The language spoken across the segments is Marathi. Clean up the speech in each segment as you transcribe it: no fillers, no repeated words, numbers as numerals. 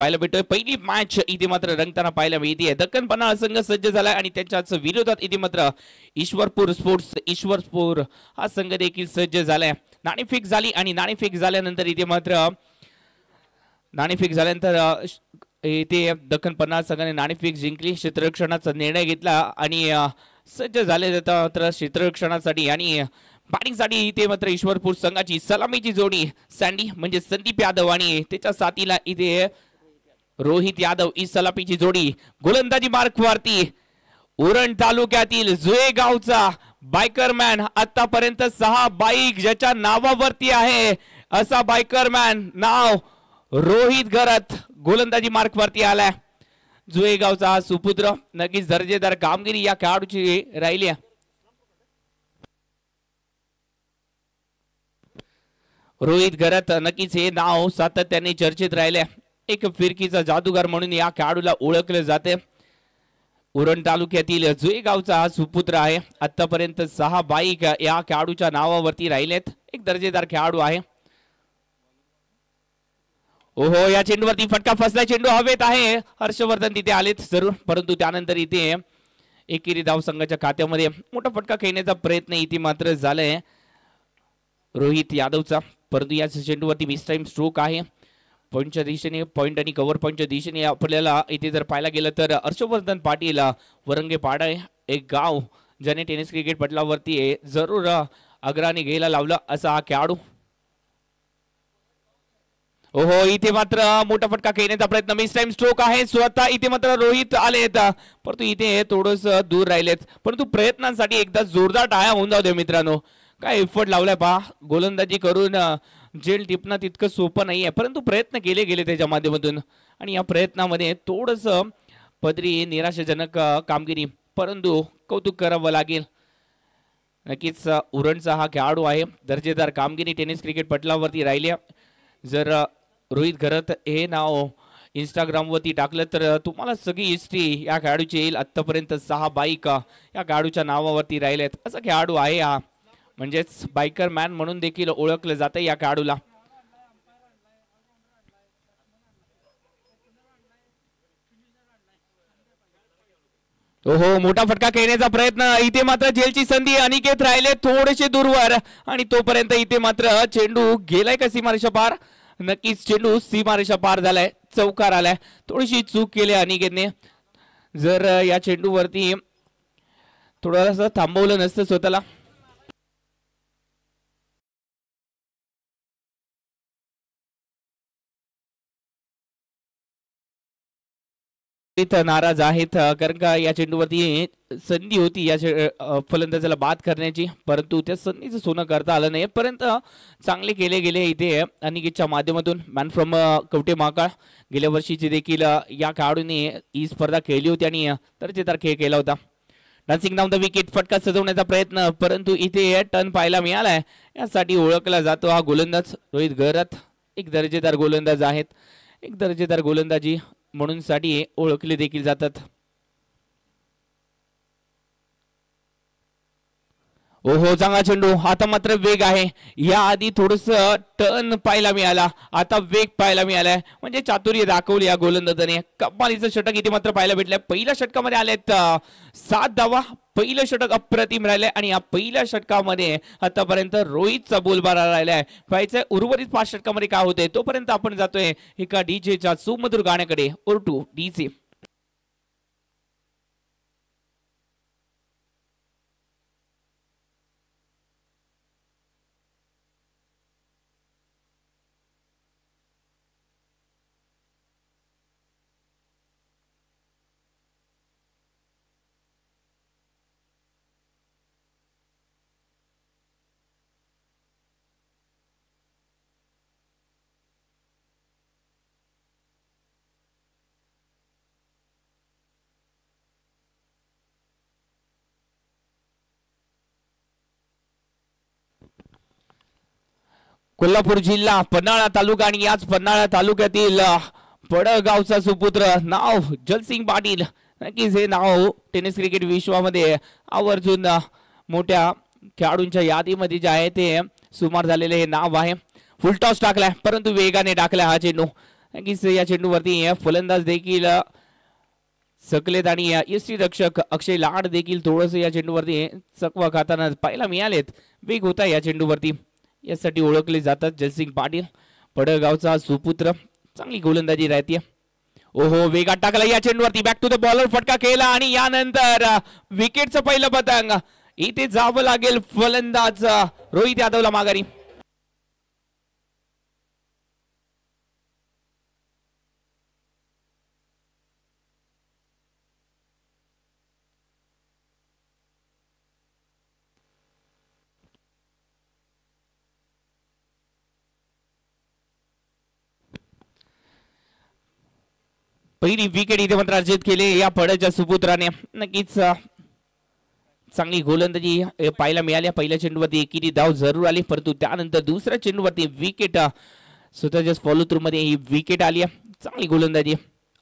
पाहायला भेटतोय पहिली मॅच इथे मात्र रंगताना पाहायला मिळते। दक्कन पन्हाळ संघ सज्ज झालाय आणि त्यांच्याच विरोधात इथे मात्र ईश्वरपूर स्पोर्ट्स ईश्वरपूर हा संघ देखील सज्ज झालाय। नाणेफेक झाली आणि नाणेफेक झाल्यानंतर इथे मात्र नाणेफेक झाल्यानंतर इथे दक्कन पन्हाळ संघाने नाणेफेक जिंकली, क्षेत्ररक्षणाचा निर्णय घेतला आणि सज्ज झाले मात्र क्षेत्ररक्षणासाठी आणि बॅटिंगसाठी इथे मात्र ईश्वरपूर संघाची सलामीची जोडी सँडी म्हणजे संदीप यादव आणि त्याच्या साथीला इथे रोहित यादव ही सलामीची जोडी। गोलंदाजी मार्क वरती उरण तालुक्यातील जुळे गावचा बायकरमॅन आतापर्यंत 6 बाईक ज्याच्या नावावरती आहे असा बायकरमॅन नाव रोहित गरत गोलंदाजी मार्क वरती आलाय। जुळे गावचा हा सुपुत्र नक्कीच दर्जेदार कामगिरी या खेळाडूची राहिली आहे। रोहित गरत नक्कीच हे नाव सातत्याने चर्चेत राहिले। एक फिरकीचा जादूगार म्हणून या खेळाडूला ओळखले जाते। उरण तालुक्यातील जुळे गावचा हा सुपुत्र आहे। आतापर्यंत 6 बाईक या खेळाडूच्या नावावरती राहिलेत। एक दर्जेदार खेळाडू आहे। ओहो या चेंडूवरती फटका फसला, चेंडू हवेत आहे। हर्षवर्धन तिथे आलेत जरूर, परंतु त्यानंतर इथे एकेरी धाव संघाच्या खात्यामध्ये मोठा फटका खेळण्याचा प्रयत्न इथे मात्र झालाय रोहित यादवचा, परंतु या चेंडूवरती मिस टाइम स्ट्रोक आहे। पॉइंटच्या दिशेने पॉइंट आणि कव्हर पॉइंटच्या दिशेने आपल्याला इथे जर पाहायला गेलं तर हर्षवर्धन पाटील वरंगे पाडा एक गाव ज्याने टेनिस क्रिकेट पटलावरती जरूर अग्राने घ्यायला लावलं असा हा खेळाडू। ओहो इथे मात्र मोठा फटका खेळण्याचा प्रयत्न, मिस टाइम स्ट्रोक आहे। स्वतः इथे मात्र रोहित आलेत, परंतु इथे थोडस दूर राहिलेत, परंतु प्रयत्नांसाठी एकदा जोरदार टाळ्या होऊन जाऊ दे मित्रांनो। काय एफर्ट लावलाय पहा, गोलंदाजी करून जेल टिपणं तितकं सोपं नाहीये, परंतु प्रयत्न केले गेले त्याच्या माध्यमातून आणि या प्रयत्नामध्ये थोडस पदरी निराशाजनक कामगिरी, परंतु कौतुक करावं लागेल। नक्कीच उरणचा हा खेळाडू आहे, दर्जेदार कामगिरी टेनिस क्रिकेट पटलावरती राहिली। जर रोहित गरत हे नाव इंस्टाग्राम वरती टाकलं तर तुम्हाला सगळी हिस्ट्री या खेळाडूची येईल। आतापर्यंत 6 बाईक या खेळाडूच्या नावावरती राहिलेत असा खेळाडू आहे हा, म्हणजेच बायकर मॅन म्हणून देखील ओळखलं जातं या खेळाडूला। ओहो मोठा फटका खेळण्याचा प्रयत्न, इथे मात्र झेलची संधी, अनिकेत राहिले थोडेसे दूरवर आणि तोपर्यंत इथे मात्र चेंडू गेलाय का सीमारेषा पार? नक्कीच चेंडू सीमारेषा पार झालाय, चौकार आलाय। थोडीशी चूक केली अनिकेतने, जर या चेंडूवरती थोडंसं थांबवलं नसतं स्वतःला नाराज आहेत, कारण का या चेंडूवरती संधी होती या फलंदाजाला बाद करण्याची, परंतु त्या संधीचं सोनं करता आलं नाही। पर्यंत चांगले केले गेले इथे अनिकेतच्या माध्यमातून। मॅन फ्रॉम कवटे महाकाळ गेल्या वर्षीची देखील या खेळाडूने ही स्पर्धा खेळली होती आणि दर्जेदार खेळ केला होता। डान्सिंग डाऊन द विकेट फटका सजवण्याचा प्रयत्न, परंतु इथे टर्न पाहायला मिळालाय, यासाठी ओळखला जातो हा गोलंदाज रोहित गरत। एक दर्जेदार गोलंदाज आहेत, एक दर्जेदार गोलंदाजी म्हणून साठी ओळखले देखील जातात। ओहो चांगला चेंडू, आता मात्र वेग आहे, या आधी थोडस टर्न पाहायला मिळाला, आता वेग पाहायला मिळालाय, म्हणजे चातुर्य दाखवली या गोलंदाजाने। कमालीचं षटक इथे मात्र पाहायला भेटलंय। पहिल्या षटकामध्ये आलेत 7 धावा, पहिलं षटक अप्रतिम राहिलंय आणि या पहिल्या षटकामध्ये आतापर्यंत रोहितचा बोलबारा राहिलाय। पाहायचंय उर्वरित 5 षटकामध्ये काय होतंय, तोपर्यंत आपण जातोय एका डीजेच्या सुमधुर गाण्याकडे। ओरटू डीजे कोल्हापूर जिल्हा पन्हाळा तालुका आणि याच पन्हाळा तालुक्यातील पडगावचा सुपुत्र नाव जलसिंग पाटील। नक्कीच हे नाव टेनिस क्रिकेट विश्वामध्ये आवर्जून मोठ्या खेळाडूंच्या यादीमध्ये जे आहे ते सुमार झालेले हे नाव आहे। फुल टॉस टाकलाय, परंतु वेगाने टाकलाय हा चेंडू। नक्कीच या चेंडूवरती फलंदाज देखील सकलेत आणि यष्टी रक्षक अक्षय लाड देखील थोडस या चेंडूवरती चकवा खाताना पाहायला मिळालेत. वेग होता या चेंडूवरती, यासाठी ओळखले जातात जयसिंग पाटील, पडगावचा सुपुत्र. चांगली गोलंदाजी राहते. ओहो, वेगात टाकला या चेंडूवरती, बॅक टू द बॉलर फटका केला आणि यानंतर विकेटचं पहिलं पतंग. इथे जावं लागेल फलंदाज रोहित यादवला माघारी. पहिली विकेट इथे मात्र अर्जित केले या पडच्या सुपुत्राने. नक्कीच चांगली गोलंदाजी पाहायला मिळाली. पहिल्या चेंडूवरती एकेरी धाव जरूर आली, परंतु त्यानंतर दुसऱ्या चेंडूवरती विकेट स्वतःच्या फॉलो थ्रू मध्ये ही विकेट आली. चांगली गोलंदाजी,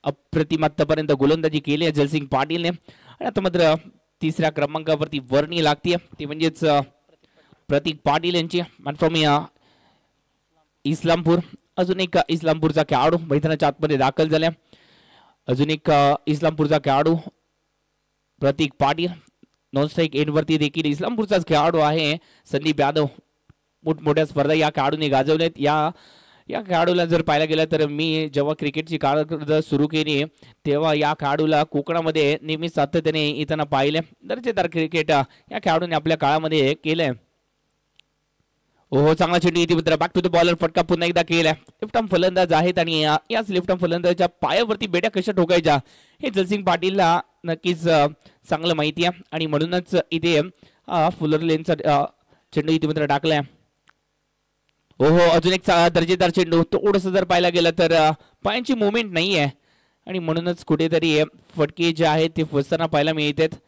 अप्रतिम आतापर्यंत गोलंदाजी केली आहे जयसिंग पाटीलने. आणि आता मात्र तिसऱ्या क्रमांकावरती वर्णी लागते, ती म्हणजेच प्रतीक पाटील यांची फ्रॉम इस्लामपूर. अजून एक इस्लामपूरचा खेळाडू मैदानाच्या आतमध्ये दाखल झाला. अजून एक इस्लामपूरचा खेळाडू प्रतीक पाटील. नॉन स्ट्राईक एंडवरती देखील इस्लामपूरचाच खेळाडू आहे संदीप यादव. मोठमोठ्या स्पर्धा या खेळाडूने गाजवल्यात. या खेळाडूला जर पाहायला गेलं तर मी जेव्हा क्रिकेटची कारकीर्द सुरू केली तेव्हा या खेळाडूला कोकणामध्ये नेहमी सातत्याने येताना पाहिले. दर्जेदार क्रिकेट या खेळाडूने आपल्या काळामध्ये केलंय. ओहो, चांगला चेंडू इथे मित्र, बॅक टू द बॉलर फटका पुन्हा एकदा केलाय. लेफ्ट आर्म फलंदाज आहेत आणि याच लेफ्ट आर्म फलंदाजाच्या पायावरती बेड्या कशा ठोकायच्या हे जयसिंग पाटीलला नक्कीच चांगलं माहिती आहे. आणि म्हणूनच इथे फुलर लेनचा चेंडू इथे मित्र टाकलाय. ओहो, अजून एक दर्जेदार चेंडू. थोडंसं जर पाहायला गेलं तर पायांची मुवमेंट नाही आहे आणि म्हणूनच कुठेतरी फटके जे आहेत ते फसताना पाहायला मिळतात.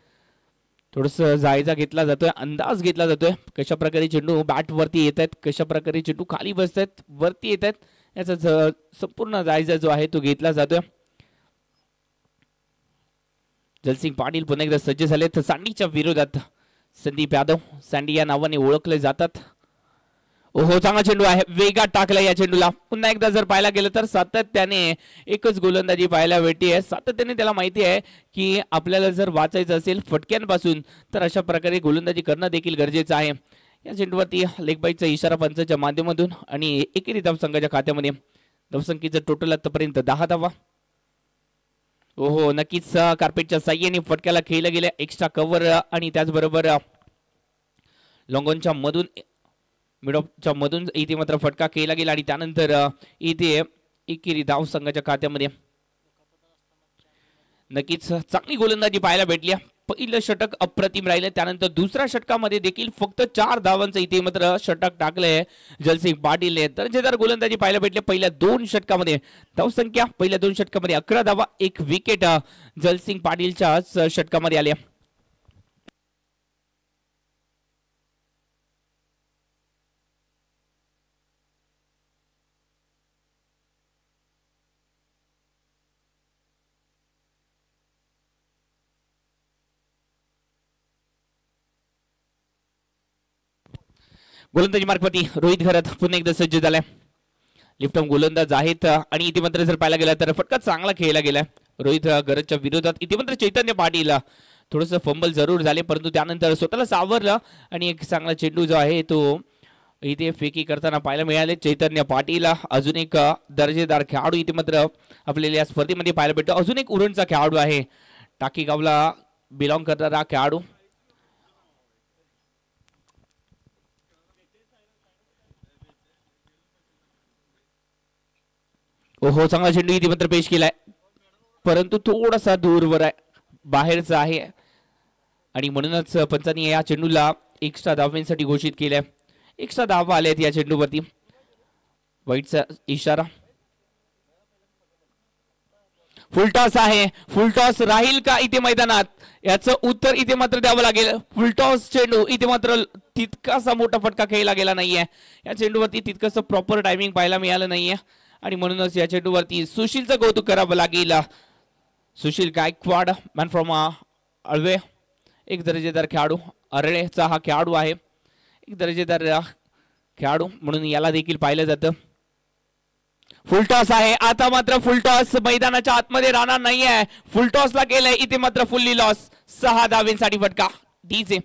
थोडस जायजा घेतला जातोय, अंदाज घेतला जातोय कशा प्रकारे चेंडू बॅट वरती येत आहेत, कशा प्रकारे चेंडू खाली बसत आहेत, वरती येत आहेत, याचा संपूर्ण जायजा जो आहे तो घेतला जातोय. जयसिंग पाटील पुन्हा एकदा सज्ज झालेत सँडीच्या विरोधात. संदीप यादव सँडी या नावाने ओळखले जातात. ओहो, चांगला चेंडू आहे, वेगात टाकला या चेंडूला. पुन्हा एकदा जर पाहायला गेलं तर सातत्याने एकच गोलंदाजी पाहायला भेटते. सातत्याने त्याला माहिती आहे की आपल्याला जर वाचायचं असेल फटक्यांपासून तर अशा प्रकारे गोलंदाजी करणं देखील गरजेचं आहे. या चेंडूवरती लेग बाईचा इशारा पंचाच्या माध्यमातून आणि एकेरी धाव संघाच्या खात्यामध्ये. धावसंख्येचं टोटल आतापर्यंत 10 धावा. ओहो, नक्कीच कार्पेटच्या साह्याने फटक्याला खेळलं गेलं. एक्स्ट्रा कव्हर आणि त्याचबरोबर लॉंगॉनच्या मधून मिडऑफच्या मधून इथे मात्र फटका केला गेला आणि त्यानंतर इथे एकेरी धाव संघाच्या खात्यामध्ये. नक्कीच चांगली गोलंदाजी पाहायला भेटली. पहिलं षटक अप्रतिम राहिलं, त्यानंतर दुसऱ्या षटकामध्ये देखील फक्त 4 धावांचं इथे मात्र षटक टाकलंय जयसिंग पाटीलने. दर्जेदार गोलंदाजी पाहायला भेटली. पहिल्या 2 षटकामध्ये धावसंख्या पहिल्या 2 षटकामध्ये 11 धावा, 1 विकेट जयसिंग पाटीलच्या षटकामध्ये आल्या. गोलंदाजी मार्गवरती रोहित घरात पुन्हा एकदा सज्ज झालाय. लेफ्ट आर्म गोलंदाज आहेत आणि इथे मात्र जर पाहायला गेला तर फटका चांगला खेळला गेला रोहित घराच्या विरोधात. इथे मात्र चैतन्य पाटील थोडस फंबल जरूर झाले, परंतु त्यानंतर स्वतःला सावरलं आणि एक चांगला चेंडू जो आहे तो इथे फेकी करताना पाहायला मिळाले चैतन्य पाटील. अजून एक दर्जेदार खेळाडू इथे मात्र आपल्याला या स्पर्धेमध्ये पाहायला भेटतो. अजून एक उरणचा खेळाडू आहे, टाकी गावला बिलॉंग करणारा खेळाडू. ओहो, चांगला चेंडू इथे मात्र पेश केलाय, परंतु थोडासा दूरवर आहे, बाहेरचा आहे आणि म्हणूनच पंचांनी या चेंडूला एक्स्ट्रा धावांसाठी घोषित केलंय. एक्स्ट्रा धावा आल्यात या चेंडूवरती. वाईटचा इशारा. फुलटॉस आहे, फुलटॉस राहील का इथे मैदानात, याचं उत्तर इथे मात्र द्यावं लागेल. फुलटॉस चेंडू इथे मात्र तितकासा मोठा फटका खेळला गेला नाहीये. या चेंडूवरती तितकंसं प्रॉपर टायमिंग पाहायला मिळालं नाहीये आणि म्हणूनच या चेंडूवरती सुशीलचं कौतुक करावं लागेल. सुशील गायकवाड, मॅन फ्रॉम अळवे, एक दर्जेदार खेळाडू. अरळेचा हा खेळाडू आहे, एक दर्जेदार खेळाडू म्हणून याला देखील पाहिलं जातं. फुलटॉस आहे आता मात्र फुलटॉस मैदानाच्या आतमध्ये राहणार नाहीये फुलटॉसला गेलंय इथे मात्र फुल्ली लॉस 6 धावेंसाठी फटका डीजे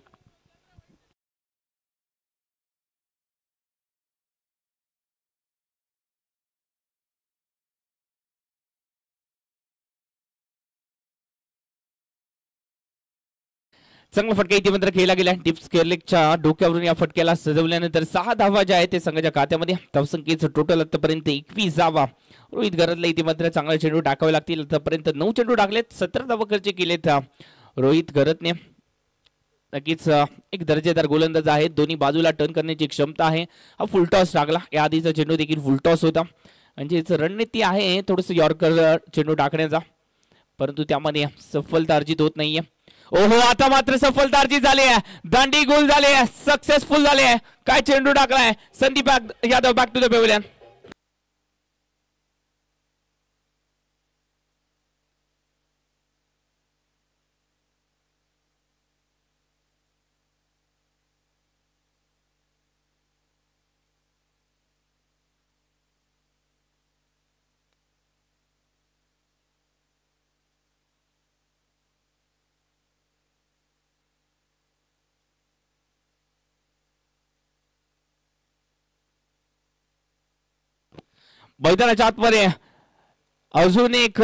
चांगला फटका इथे मात्र खेळला गेला टिप्स केरलेकच्या डोक्यावरून या फटक्याला सजवल्यानंतर 6 धावा ज्या आहेत ते संघाच्या खात्यामध्ये धावसंख्येचं टोटल आतापर्यंत 21 धावा रोहित घरातला इथे मात्र चांगला चेंडू टाकावे लागतील आतापर्यंत 9 चेंडू टाकलेत 17 धावा खर्च केलेत रोहित घरतने नक्कीच एक दर्जेदार गोलंदाज आहे दोन्ही बाजूला टर्न करण्याची क्षमता आहे हा फुलटॉस टाकला या आधीचा चेंडू देखील फुलटॉस होता म्हणजेच रणनीती आहे थोडस यॉर्कर चेंडू टाकण्याचा परंतु त्यामध्ये सफलता अर्जित होत नाहीये ओहो आता मात्र सफलता अर्जित झाली आहे दांडी गोल झाले सक्सेसफुल झाले काय चेंडू टाकलाय Sandeep Yadav back to the pavilion मैदानाच्या आतमध्ये अजून एक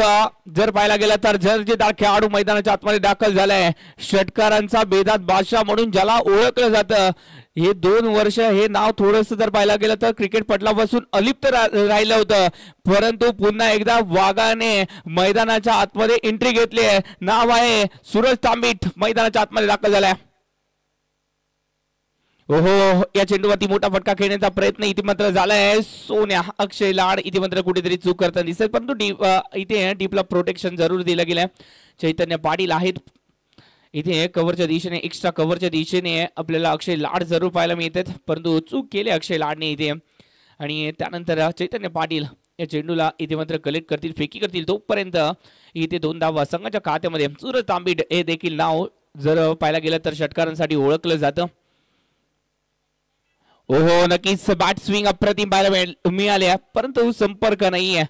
जर पाहायला गेला तर दर्जेदार खेळाडू मैदानाच्या आतमध्ये दाखल झालाय षटकारांचा बेदात बादशाह म्हणून ज्याला ओळखलं जातं हे 2 वर्ष हे नाव थोडंसं जर पाहायला गेलं तर क्रिकेट पटलापासून अलिप्त राहिलं होतं परंतु पुन्हा एकदा वाघाने मैदानाच्या आतमध्ये एंट्री घेतली आहे नाव आहे सूरज तांबीट मैदानाच्या आतमध्ये दाखल झालाय ओहो या चेंडूवरती मोठा फटका खेळण्याचा प्रयत्न इथे मात्र झालाय सोन्या अक्षय लाड इथे मात्र कुठेतरी चूक करताना दिसत परंतु इथे डीपला प्रोटेक्शन जरूर दिलं गेलंय चैतन्य पाटील आहेत इथे कव्हरच्या दिशेने एक्स्ट्रा कव्हरच्या दिशेने आपल्याला अक्षय लाड जरूर पाहायला मिळतात परंतु चूक केली अक्षय लाडने इथे आणि त्यानंतर चैतन्य पाटील या चेंडूला इथे मात्र कलेक्ट करतील फेकी करतील तोपर्यंत इथे 2 धावा संघाच्या खात्यामध्ये सूरज तांबीट हे देखील नाव जर पाहायला गेलं तर षटकारांसाठी ओळखलं जातं ओहो नक्कीच बॅट स्विंग अप्रतिम पाहायला मिळाल्या परंतु संपर्क नाहीये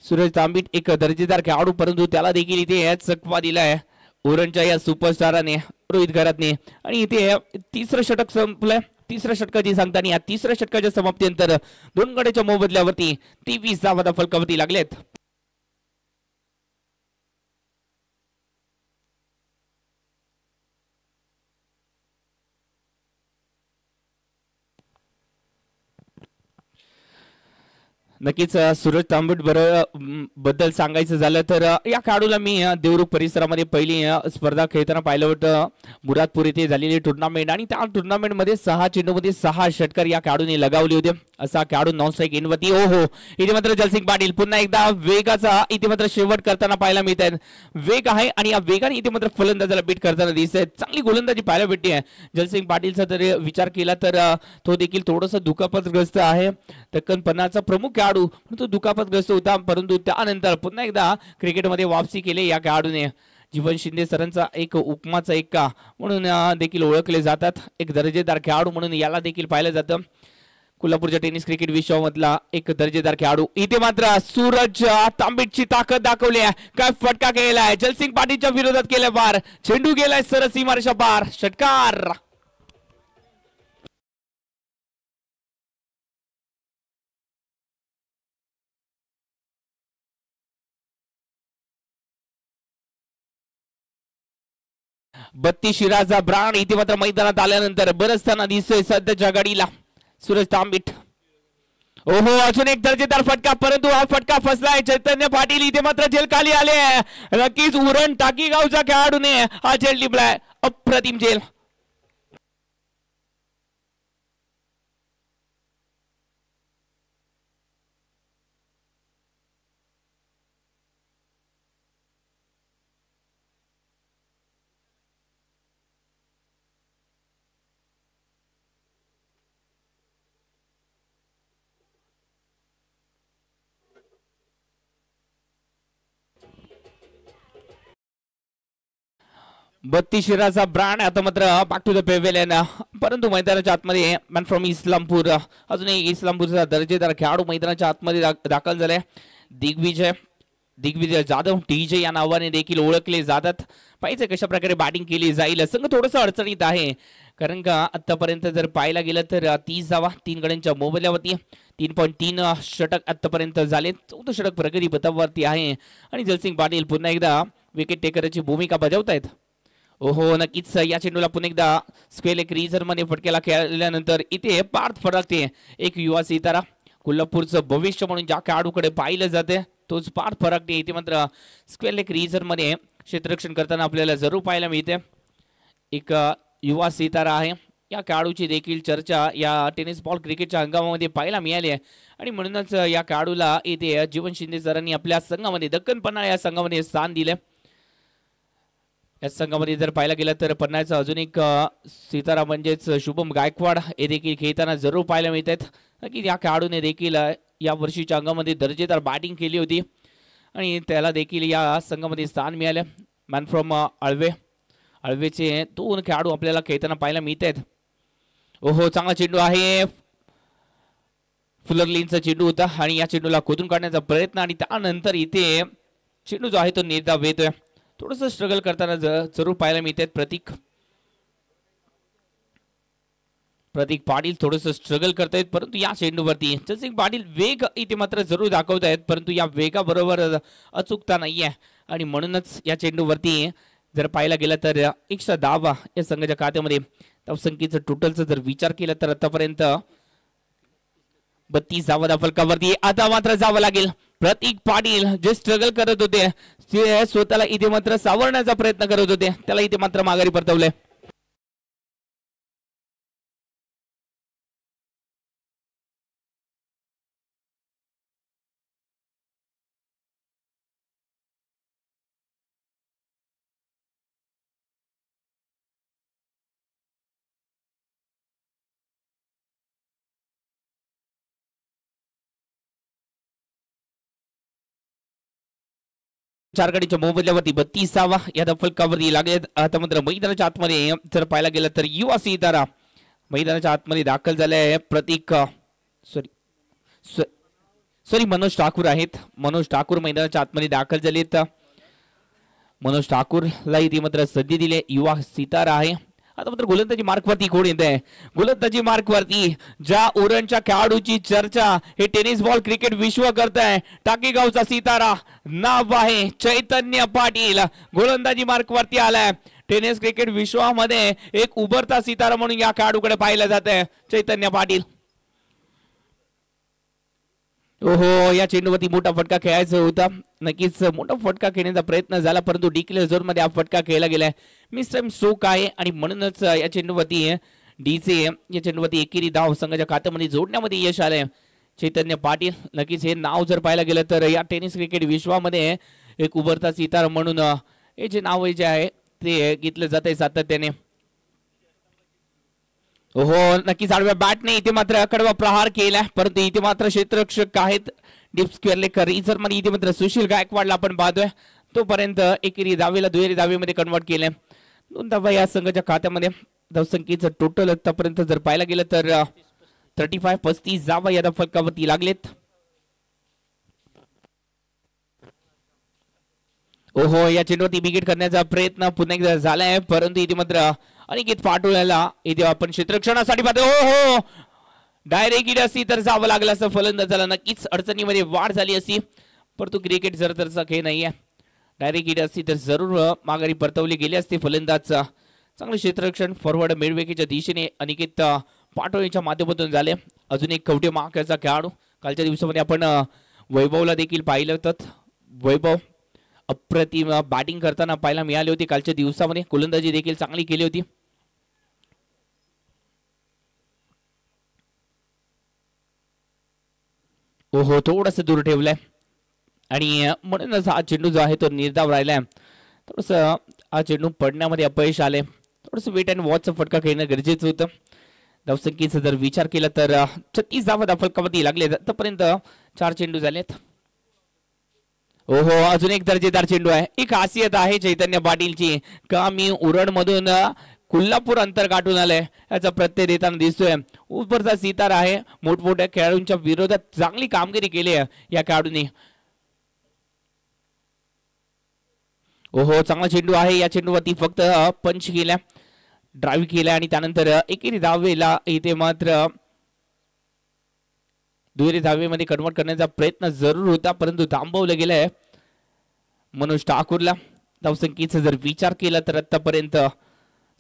सूरज तांबीट एक दर्जेदार खेळाडू परंतु त्याला देखील इथे चकवा दिलाय ओरनच्या या सुपरस्टाराने रोहित घरातने आणि इथे तिसरं षटक संपलंय तिसऱ्या षटकाची सांगताना या तिसऱ्या षटकाच्या समाप्तीनंतर 2 गड्याच्या मोबदल्यावरती 23 धावा फलकावरती लागलेत नक्कीच सूरज तांबट बद्दल सांगायचं झालं तर या खेळाडूला मी देवरुख परिसरामध्ये पहिली स्पर्धा खेळताना पाहिलं होतं मुरादपूर येथे झालेली टुर्नामेंट आणि त्या टुर्नामेंटमध्ये 6 चेंडूमध्ये 6 षटकार या खेळाडूने लगावले होते असा खेळाडू नॉन स्ट्राईक इनवरती ओहो इथे मात्र जलसिंग पाटील पुन्हा एकदा वेगाचा इथे मात्र शेवट करताना पाहायला मिळत आहे वेग आहे आणि या वेगाने इथे मात्र फलंदाजाला बीट करताना दिसत आहे चांगली गोलंदाजी पाहायला भेटते जलसिंग पाटीलचा जर विचार केला तर तो देखील थोडासा दुखापतग्रस्त आहे दक्कनपणाचा प्रमुख खेळाडू तो दुखापतग्रस्त होता परंतु त्यानंतर पुन्हा एकदा क्रिकेटमध्ये वापसी केली या खेळाडूने जीवन शिंदे सरांचा एक उपमाचा एक्का म्हणून देखील ओळखले जातात एक दर्जेदार खेळाडू म्हणून याला देखील पाहिलं जातं कोल्हापूरच्या टेनिस क्रिकेट विश्वामधला एक दर्जेदार खेळाडू इथे मात्र सूरज तांबीटची ताकद दाखवली आहे काय फटका केलाय जलसिंग पाटीलच्या विरोधात केलाय बार चेंडू गेलाय सरस सीमारेषा बार षटकार 32 शिराचा ब्रांड इथे मात्र मैदानात आल्यानंतर बरसताना दिसतोय सध्याच्या गाडीला सूरज तांबीट ओहो अजून एक दर्जेदार फटका परंतु हा फटका फसलाय चैतन्य पाटील इथे मात्र जेल खाली आले नक्कीच उरण टाकी गावच्या खेळाडूने हा जेल टिपलाय अप्रतिम जेल 32 शिराचा ब्रँड आता मात्र बॅक टू द पेव्हिलियन, परंतु मैदानाच्या आतमध्ये मॅन फ्रॉम इस्लामपूर, अजूनही इस्लामपूरचा दर्जेदार खेळाडू मैदानाच्या आतमध्ये दाखल झाले. दिग्विजय जाधव डीजे या नावाने देखील ओळखले जातात. पाहिजे कशा प्रकारे बॅटिंग केली जाईल. संघ थोडंसं अडचणीत आहे, कारण का आतापर्यंत जर पाहायला गेलं तर 30 धावा 3 गड्यांच्या मोबदल्यावरती 3.3 षटक आतापर्यंत झाले. 14 षटक प्रगती पथावरती आहे आणि जयसिंग पाटील पुन्हा एकदा विकेट टेकरची भूमिका बजावतायत. ओहो, नक्कीच या चेंडूला पुन्हा एकदा स्क्वेअर लेग क्रीजर मध्ये फटकेला खेळल्यानंतर इथे पार्थ फराटे, एक युवा सितारा, कोल्हापूरचं भविष्य म्हणून ज्या खेळाडूकडे पाहिलं जाते तोच पार्थ फराटे इथे मात्र स्क्वेअर लेग क्रीजर मध्ये क्षेत्ररक्षण करताना आपल्याला जरूर पाहायला मिळते. एक युवा सितारा आहे. या खेळाडूची देखील चर्चा या टेनिस बॉल क्रिकेटच्या हंगामामध्ये पाहायला मिळाली आहे आणि म्हणूनच या खेळाडूला इथे जीवन शिंदे सरांनी आपल्या संघामध्ये दक्कन पन्हाळा या संघामध्ये स्थान दिले. या संघामध्ये जर पाहायला गेलं तर पन्हाळ्याचा अजून एक सितारा म्हणजेच शुभम गायकवाड हे देखील खेळताना जरूर पाहायला मिळतात. नक्की या खेळाडूने देखील या वर्षीच्या अंगामध्ये दर्जेदार बॅटिंग केली होती आणि त्याला देखील या संघामध्ये स्थान मिळाले. मॅन फ्रॉम अळवेचे 2 खेळाडू आपल्याला खेळताना पाहायला मिळत आहेत. ओहो, चांगला चेंडू आहे. फुलरलीनचा चेंडू होता आणि या चेंडूला खोदून काढण्याचा प्रयत्न आणि त्यानंतर इथे चेंडू जो आहे तो निर्धाव येतोय. थोडंसं स्ट्रगल करताना जरूर पाहायला मिळतात. प्रतीक पाटील थोडंसं स्ट्रगल करतायत, परंतु या चेंडूवरती जयसिंग पाटील वेग इथे मात्र जरूर दाखवत आहेत, परंतु या वेगाबरोबर अचूकता नाहीये आणि म्हणूनच या चेंडूवरती जर पाहायला गेलं तर एक्स्ट्रा धावा या संघाच्या खात्यामध्ये. धावसंख्येचं टोटलचा जर विचार केला तर आतापर्यंत 32 धावा फलकावरती. आता मात्र जावं लागेल. प्रतीक पाटील जे स्ट्रगल करत होते ते स्वतःला इथे मात्र सावरण्याचा प्रयत्न करत होते, त्याला इथे मात्र माघारी परतवले. चार गाडीच्या मोबदल्यावरती 32 धावा या फलकावरती लागले. आता मात्र मैदानाच्या आतमध्ये जर पाहायला गेलं तर युवा सितारा मैदानाच्या आतमध्ये दाखल झाले आहे. प्रतीक सॉरी मनोज ठाकूर आहेत. मनोज ठाकूर मैदानाच्या आतमध्ये दाखल झालेत. मनोज ठाकूरला इथे मात्र संधी दिली. युवा सितारा आहे. आता मात्र गोलंदाजी मार्कवरती कोण येत आहे? गोलंदाजी मार्कवरती ज्या ओरनच्या खेळाडूची चर्चा हे टेनिस बॉल क्रिकेट विश्व करताय, टाकेगावचा सितारा नाव आहे चैतन्य पाटील. गोलंदाजी मार्कवरती आलाय. टेनिस क्रिकेट विश्वामध्ये एक उभरता सितारा म्हणून या खेळाडूकडे पाहिलं जात आहे चैतन्य पाटील. ओहो, या चेंडूवरती मोठा फटका खेळायचा होता. नक्कीच मोठा फटका खेळण्याचा प्रयत्न झाला, परंतु डिक्लेअर झोन मध्ये हा फटका खेळला गेलाय. मिस्टर स्ट्रोक आहे आणि म्हणूनच या चेंडूवरती डीचे या चेंडूवरती एकेरी धाव संघाच्या खात्यामध्ये जोडण्यामध्ये यश आलंय चैतन्य पाटील. नक्कीच हे नाव जर पाहायला गेलं तर या टेनिस क्रिकेट विश्वामध्ये एक उभरता सितारा म्हणून हे जे नाव जे आहे ते घेतलं जात आहे सातत्याने. ओहो, नक्कीच आडव्या बॅटने इथे मात्र कडवा प्रहार केला, परंतु इथे मात्र क्षेत्ररक्षक आहेत डीप स्क्वेअर लेग रिझर्व मध्ये इथे मात्र सुशील गायकवाडला आपण पाहतोय. तोपर्यंत एकेरी धावेला दुहेरी धावेमध्ये कन्वर्ट केले. 2 धावा या संघाच्या खात्यामध्ये. धावसंख्येचं टोटल आतापर्यंत जर पाहायला गेलं तर 35 धावा या फलकावरती लागलेत. ओहो, या चेंडूवरती विकेट करण्याचा प्रयत्न पुन्हा एकदा झालाय, परंतु इथे मात्र अनिकेत पाटोळ्याला इथे आपण क्षेत्ररक्षणासाठी पाहतो. हो, डायरेक्ट हिट असती तर जावं लागलं असं फलंदाजाला. नक्कीच अडचणीमध्ये वाढ झाली असती, परंतु क्रिकेट जर तरचा खेळ नाहीये. डायरेक्ट हिट असती तर जरूर माघारी परतवली गेली असते फलंदाज. चांगलं क्षेत्ररक्षण फॉरवर्ड मिडविकेटच्या दिशेने अनिकेत पाटोळेच्या माध्यमातून झाले. अजून एक कवटे मार्काचा खेळाडू कालच्या दिवसामध्ये आपण वैभवला देखील पाहिलं होतं. वैभव अप्रतिम बॅटिंग करताना पाहायला मिळाली होती कालच्या दिवसामध्ये. गोलंदाजी देखील चांगली केली होती. ओहो, थोडस दूर ठेवलंय आणि म्हणूनच हा चेंडू जो आहे तो निर्धाव राहिलाय. थोडस हा चेंडू पडण्यामध्ये अपयश आले. थोडस वेट अँड वॉचचा फटका खेळणं गरजेचं होतं. धावसंख्येचा जर विचार केला तर 36 धावा फलकावरती लागले. आतापर्यंत 4 चेंडू झालेत. ओहो, अजून एक दर्जेदार चेंडू आहे. ही खासियत आहे चैतन्य पाटीलची का मी उरण मधून कोल्हापूर अंतर गाठून आलंय याचा प्रत्यय देताना दिसतोय. उपरचा सितार आहे. मोठमोठ्या खेळाडूंच्या विरोधात चांगली कामगिरी केली आहे या खेळाडूंनी. ओहो, चांगला चेंडू आहे. या चेंडूवरती फक्त पंच केल्या, ड्राईव्ह केल्या आणि त्यानंतर एकेरी धावेला इथे मात्र दुहेरी धावेमध्ये कन्वर्ट करण्याचा प्रयत्न जरूर होता, परंतु थांबवलं गेलंय. मनोज ठाकूरला धावसंख्येचा जर विचार केला तर आतापर्यंत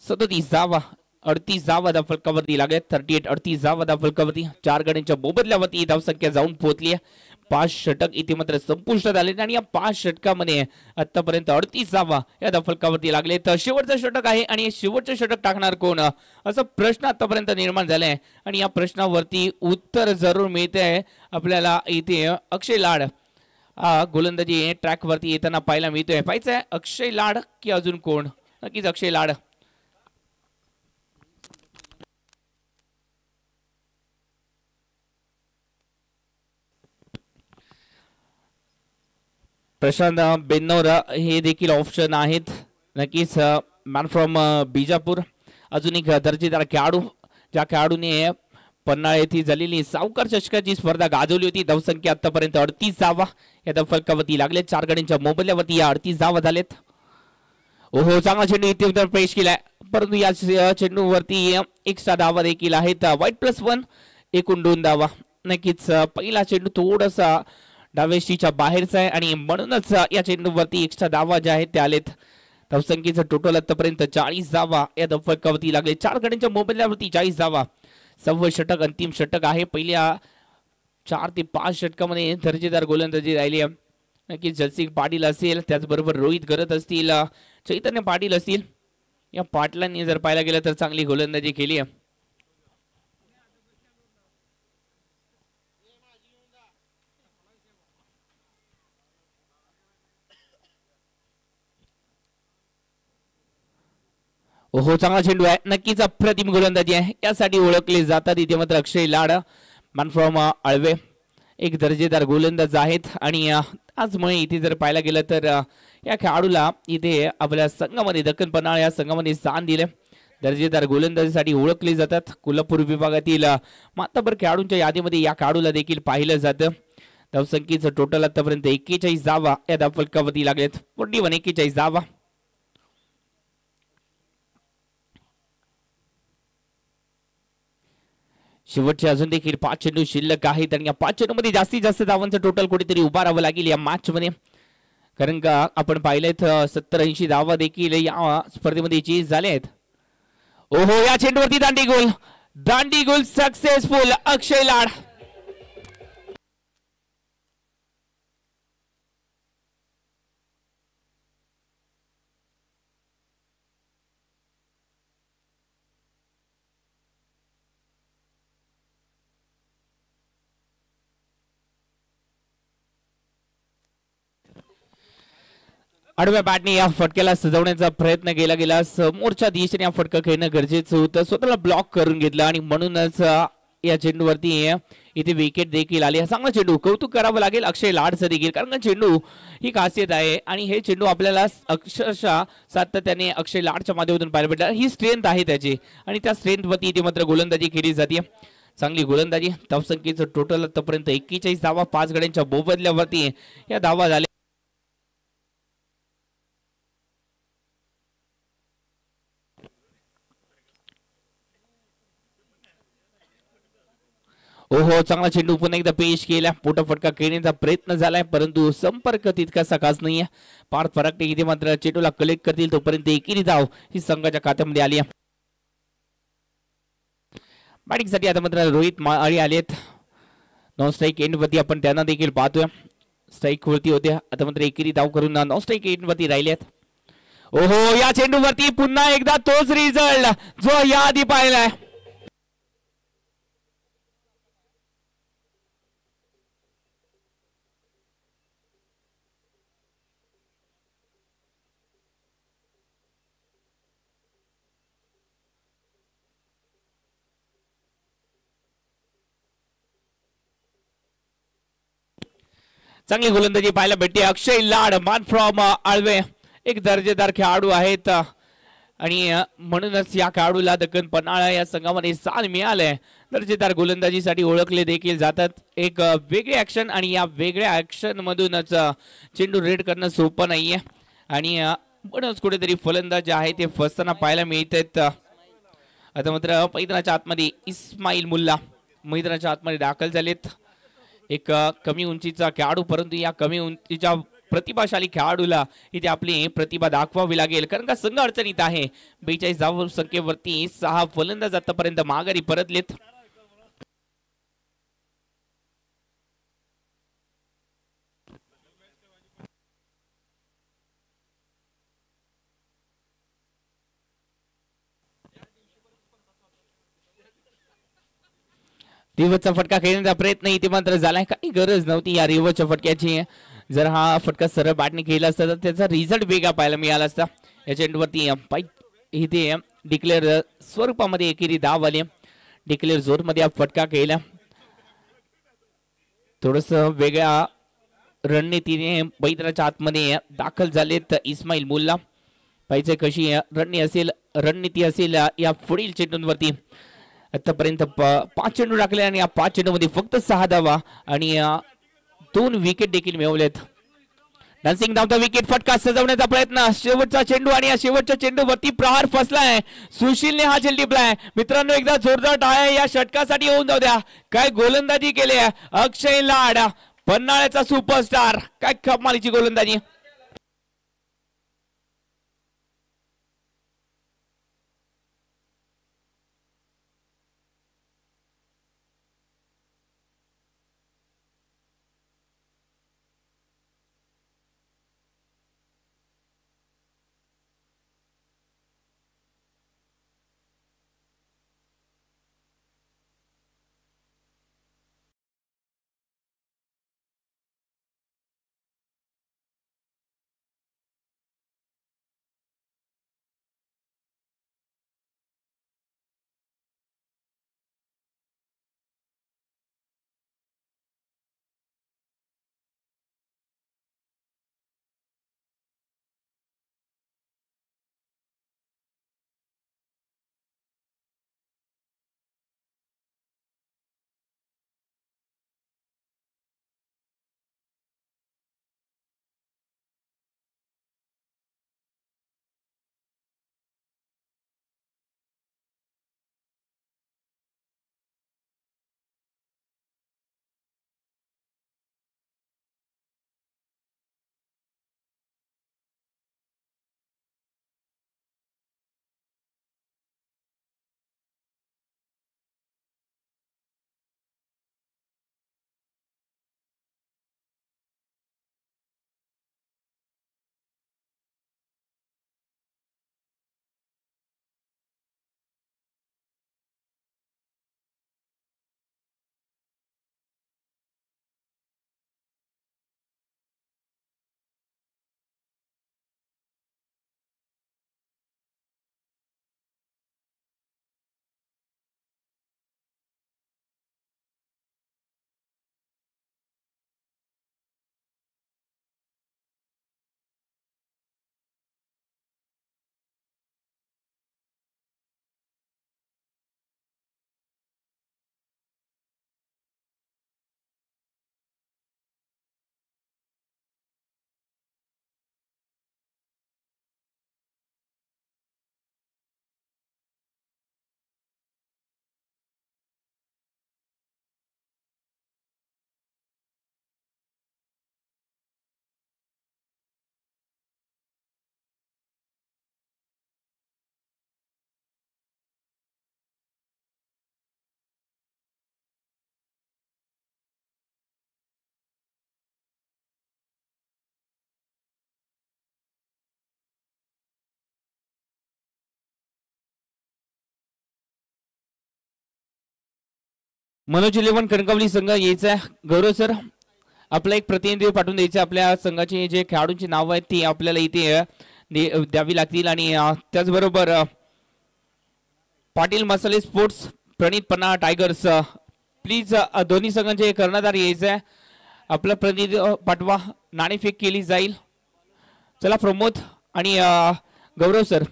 37 धावा, 38 धावा फलकावरती लागल्या. 38 धावा फलकावरती. 4 गड्यांच्या मोबदल्यावरती धावसंख्या जाऊन पोहोचली. 5 षटक इथे मात्र संपुष्टात आले आणि या 5 षटकामध्ये आतापर्यंत 38 धावा या फलकावरती लागले. तर शेवटचं षटक आहे आणि शेवटचं षटक टाकणार कोण असा प्रश्न आतापर्यंत निर्माण झालाय आणि या प्रश्नावरती उत्तर जरूर मिळते आपल्याला. इथे अक्षय लाड गोलंदाजी ट्रॅक वरती येताना पाहायला मिळतोय. पाहायचंय अक्षय लाड की अजून कोण? नक्कीच अक्षय लाड. प्रशांत बेन्नोर हे देखील ऑप्शन आहेत. नक्कीच मॅन फ्रॉम बिजापूर. अजून एक दर्जेदार खेळाडू ज्या खेळाडूने पन्हाळा येथे झालेली सावकार चषकाची स्पर्धा गाजवली होती. धावसंख्या आतापर्यंत 38 धावा या फलकावरती लागले. 4 गड्यांच्या मोबदल्यावरती या 38 धावा झालेत. ओहो, चांगला चेंडू इथे पेश केलाय, परंतु या चेंडूवरती एक्स्ट्रा धावा देखील आहेत. वाईट +1 एकूण 2 धावा. नक्कीच पहिला चेंडू थोडासा डावेशीच्या बाहेरचा आहे आणि म्हणूनच या चेंडूवरती एक्स्ट्रा धावा ज्या आहेत त्या आलेत. धावसंख्येचं टोटल आतापर्यंत 40 धावा या फलकावरती लागले. 4 गड्यांच्या मोबदल्यावरती 40 धावा. 6वं षटक अंतिम षटक आहे. पहिल्या 4 ते 5 षटकामध्ये दर्जेदार गोलंदाजी राहिली आहे. नक्कीच जयसिंग पाटील असेल, त्याचबरोबर रोहित करत असतील, चैतन्य पाटील असतील, या पाटलांनी जर पाहायला गेलं तर चांगली गोलंदाजी केली आहे. ओहो, चांगला चेंडू आहे. नक्कीच अप्रतिम गोलंदाजी आहे. यासाठी ओळखले जातात इथे मात्र अक्षय लाड मॅन फ्रॉम आळवे. एक दर्जेदार गोलंदाज आहेत आणि आजमुळे इथे जर पाहायला गेलं तर या खेळाडूला इथे आपल्या संघामध्ये दक्कन पन्हाळा या संघामध्ये स्थान दिले. दर्जेदार गोलंदाजीसाठी ओळखले जातात. कोल्हापूर विभागातील मातबर खेळाडूंच्या यादीमध्ये या खेळाडूला देखील पाहिलं जातं. धावसंख्येचं टोटल आतापर्यंत 41 धावा या धावफलकावरती लागलेत. 41 धावा. शेवटचे अजून देखील 5 चेंडू शिल्लक आहेत आणि या 5 चेंडूमध्ये जास्तीत जास्त धावांचं टोटल कुठेतरी उभारावं लागेल या मॅच मध्ये, कारण का आपण पाहिलेत 70-80 धावा देखील या स्पर्धेमध्ये चेज झाले आहेत. ओहो, या चेंडूवरती दांडी गोल सक्सेसफुल अक्षय लाड. आडव्या बॅटने या फटक्याला सजवण्याचा प्रयत्न केला गेला. समोरच्या दिशेने या फटका खेळणं गरजेचं होतं. स्वतःला ब्लॉक करून घेतलं आणि म्हणूनच या चेंडूवरती इथे विकेट देखील आली. चांगला चेंडू, कौतुक करावं लागेल अक्षय लाडचं देखील, कारण चेंडू ही खासियत आहे आणि हे चेंडू आपल्याला अक्षरशः सातत्याने अक्षय लाडच्या माध्यमातून पाहायला भेटणार. ही स्ट्रेंथ आहे त्याची आणि त्या स्ट्रेंथवरती इथे मात्र गोलंदाजी केली जाते. चांगली गोलंदाजी. धावसंख्येचं टोटल आतापर्यंत 41 धावा. 5 गड्यांच्या मोबदल्यावरती या धावा झाल्या. ओहो, चांगला चेंडू पुन्हा एकदा पेश केला. मोठा फटका खेळण्याचा प्रयत्न झालाय, परंतु संपर्क तितकासा खास नाहीये. पार फरकटे इथे मात्र चेंडूला कलेक्ट करतील तोपर्यंत एकेरी धाव ही संघाच्या खात्यामध्ये आली आहे. बॅटिंगसाठी आता मात्र रोहित माळी आलेत. नॉन स्ट्राईक एंड वरती आपण त्यांना देखील पाहतोय. स्ट्राईक वरती होत्या, आता मात्र एकेरी धाव करून नॉन स्ट्राईक एंड वरती राहिलेत. ओहो, या चेंडूवरती पुन्हा एकदा तोच रिझल्ट जो याआधी पाहिलाय. चांगली गोलंदाजी पाहायला भेटते. अक्षय लाड मान फ्रॉम आळवे एक दर्जेदार खेळाडू आहेत आणि म्हणूनच या खेळाडूला दक्कन पन्हाळा या संघामध्ये स्थान मिळालंय. दर्जेदार गोलंदाजीसाठी ओळखले देखील जातात. एक वेगळी ऍक्शन आणि या वेगळ्या ऍक्शन मधूनच चेंडू रेड करणं सोपं नाहीये आणि म्हणूनच कुठेतरी फलंदाज जे आहे ते फसताना पाहायला मिळतात. आता मात्र मैदानाच्या आतमध्ये इस्माईल मुल्ला मैदानाच्या आतमध्ये दाखल झालेत. एक कमी उंचीचा खेळाडू परंतु या कमी उंचीच्या प्रतिभाशाली खेळाडूला इथे आपली प्रतिभा दाखवावी लागेल कारण का संघ अडचणीत आहे. 42 धाव संख्येवरती 6 फलंदाज आतापर्यंत माघारी परतलेत. रिवर्सचा फटका खेळण्याचा प्रयत्न इथे मात्र झालाय. काही गरज नव्हती या रिवर्सच्या फटक्याची. जर हा फटका सरळ बॅटने केला असता तर त्याचा रिझल्ट वेगळा पाहायला मिळाला असता. या चेंडूवरती इथे डिक्लेअर स्वरूपामध्ये एकेरी धाव आली. डिक्लेअर झोन मध्ये हा फटका केला. थोडस वेगळ्या रणनीतीने मैदानाच्या आतमध्ये दाखल झालेत इस्माईल मुल्ला. पाहिजे कशी रणनीती असेल या पुढील चेंडूंवरती. आतापर्यंत 5 चेंडू टाकले आणि या 5 चेंडूमध्ये फक्त 6 धावा आणि 2 विकेट देखील मिळवलेत. डान्सिंग धावता विकेट फटका सजवण्याचा प्रयत्न. शेवटचा चेंडू आणि या शेवटच्या चेंडूवरती प्रहार फसलाय. सुशीलने हा झेल टिपलाय. मित्रांनो एकदा जोरदार टाळ्या या षटकासाठी होऊन जाऊ द्या. काय गोलंदाजी केली आहे अक्षय लाड पन्हाळ्याचा सुपरस्टार. काय कमालीची गोलंदाजी. मनोज 11 कणकवली संघ यायचा. गौरव सर आपला एक प्रतिनिधी पाठवून द्यायचं. आपल्या संघाचे जे खेळाडूंची नाव आहेत ती आपल्याला इथे द्यावी लागतील आणि त्याचबरोबर पाटील मसाले sports Pranit Panhala tigers please दोन्ही संघांचे कर्णधार यायचे. आपला प्रतिनिधी पाठवा. नाणेफेक केली जाईल. चला प्रमोद आणि गौरव सर.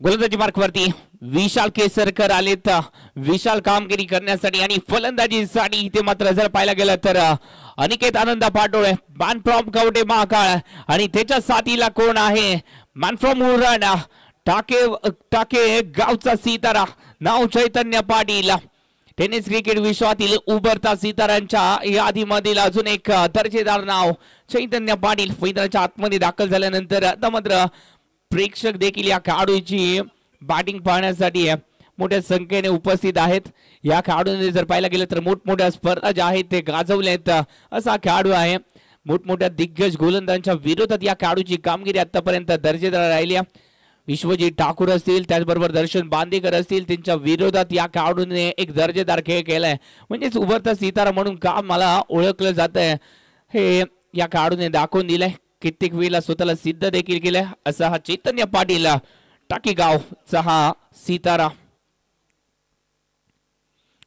गोलंदाजी मार्कवरती विशाल केसरकर आलेत विशाल कामगिरी करण्यासाठी आणि फलंदाजीसाठी इथे मात्र जर पाहायला गेलं तर अनिकेत आनंद पाटोळे मॅन फ्रॉम कवटे महाकाळ आणि त्याच्या साथीला कोण आहे मॅन फ्रॉम उरण टाके टाके गावचा सितारा नाव चैतन्य पाटील. टेनिस क्रिकेट विश्वातील उभरता सितारांच्या यादीमधील अजून एक दर्जेदार नाव चैतन्य पाटील. मैदानाच्या आतमध्ये दाखल झाल्यानंतर आता मात्र प्रेक्षक देखील या खेळाडूची बॅटिंग पाहण्यासाठी मोठ्या संख्येने उपस्थित आहेत. या खेळाडूने जर पाहायला गेलं तर मोठमोठ्या स्पर्धा ज्या आहेत ते गाजवल्यात असा खेळाडू आहे. मोठमोठ्या दिग्गज गोलंदाजांच्या विरोधात या खेळाडूची कामगिरी आतापर्यंत दर्जेदार राहिली. विश्वजीत ठाकूर असतील त्याचबरोबर दर्शन बांदेकर असतील त्यांच्या विरोधात या खेळाडूने एक दर्जेदार खेळ केलाय. म्हणजेच उभरता सितारा म्हणून का मला ओळखलं जात आहे हे या खेळाडूने दाखवून दिलंय. कित्येक वेळेला स्वतःला सिद्ध देखील केलंय असा हा चैतन्य पाटील टाकीगावचा हा सितारा.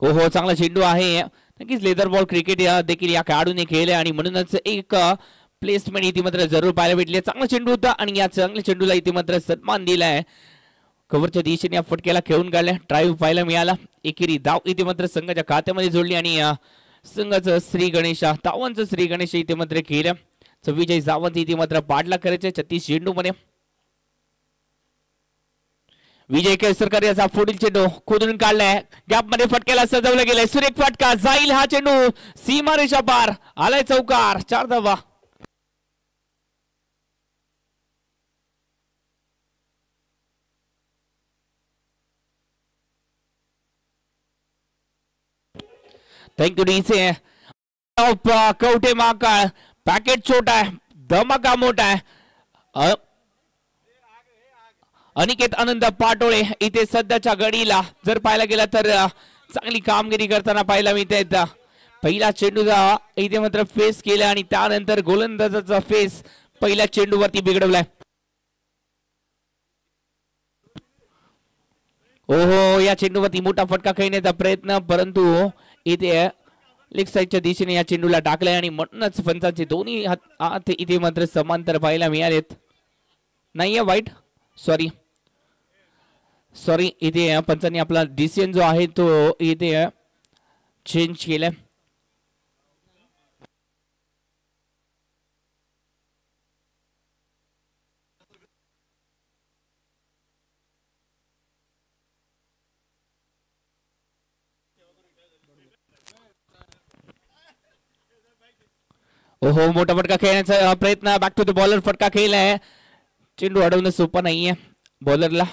हो चांगला चेंडू आहे. नक्कीच लेदर बॉल क्रिकेट देखील या खेळाडूने खेळले आणि म्हणूनच एक प्लेसमेंट इथे मात्र जरूर पाहायला भेटले. चांगला चेंडू होता आणि या चांगल्या चेंडूला इथे मात्र सन्मान दिलाय. कव्हरच्या दिशेने या फटक्याला खेळून काढल्या. ड्राईव्ह पाहायला मिळाला. एकेरी धाव इथे मात्र संघाच्या खात्यामध्ये जोडली आणि संघाचं श्री गणेश धावांचं श्री गणेश इथे मात्र केलं. 44 धावांत इथे मात्र पाडला करायचे 36 चेंडू मध्ये. विजय केसरकर याचा पुढील चेंडू खोदून काढलाय. गॅप मध्ये फटक्याला सजवलं गेलंय. सुरेख फटका जाईल हा चेंडू सीमारेषा पार आलाय चौकार 4 धावा. थँक्यू डीचे. कवठे महाकाळ पॅकेट छोटा आहे धमाका मोठा आहे. अनिकेत आनंद पाटोळे इथे सध्याच्या घडीला जर पाहायला गेला तर चांगली कामगिरी करताना पाहायला मिळते. पहिला चेंडूचा इथे मात्र फेस केला आणि त्यानंतर गोलंदाजाचा फेस पहिल्या चेंडूवरती बिघडवलाय. ओहो या चेंडूवरती मोठा फटका खेळण्याचा प्रयत्न परंतु इथे लेग साईडच्या दिशेने या चेंडूला टाकलाय आणि म्हणूनच पंचांचे दोन्ही हात इथे मात्र समांतर पाहायला मिळालेत. नाहीये वाईट सॉरी इथे पंचांनी आपला डिसिजन जो आहे तो इथे चेंज केलाय. ओहो मोठा फटका खेळण्याचा प्रयत्न बॅक टू द बॉलर फटका खेळलाय. चेंडू अडवणं सोपं नाहीये बॉलरला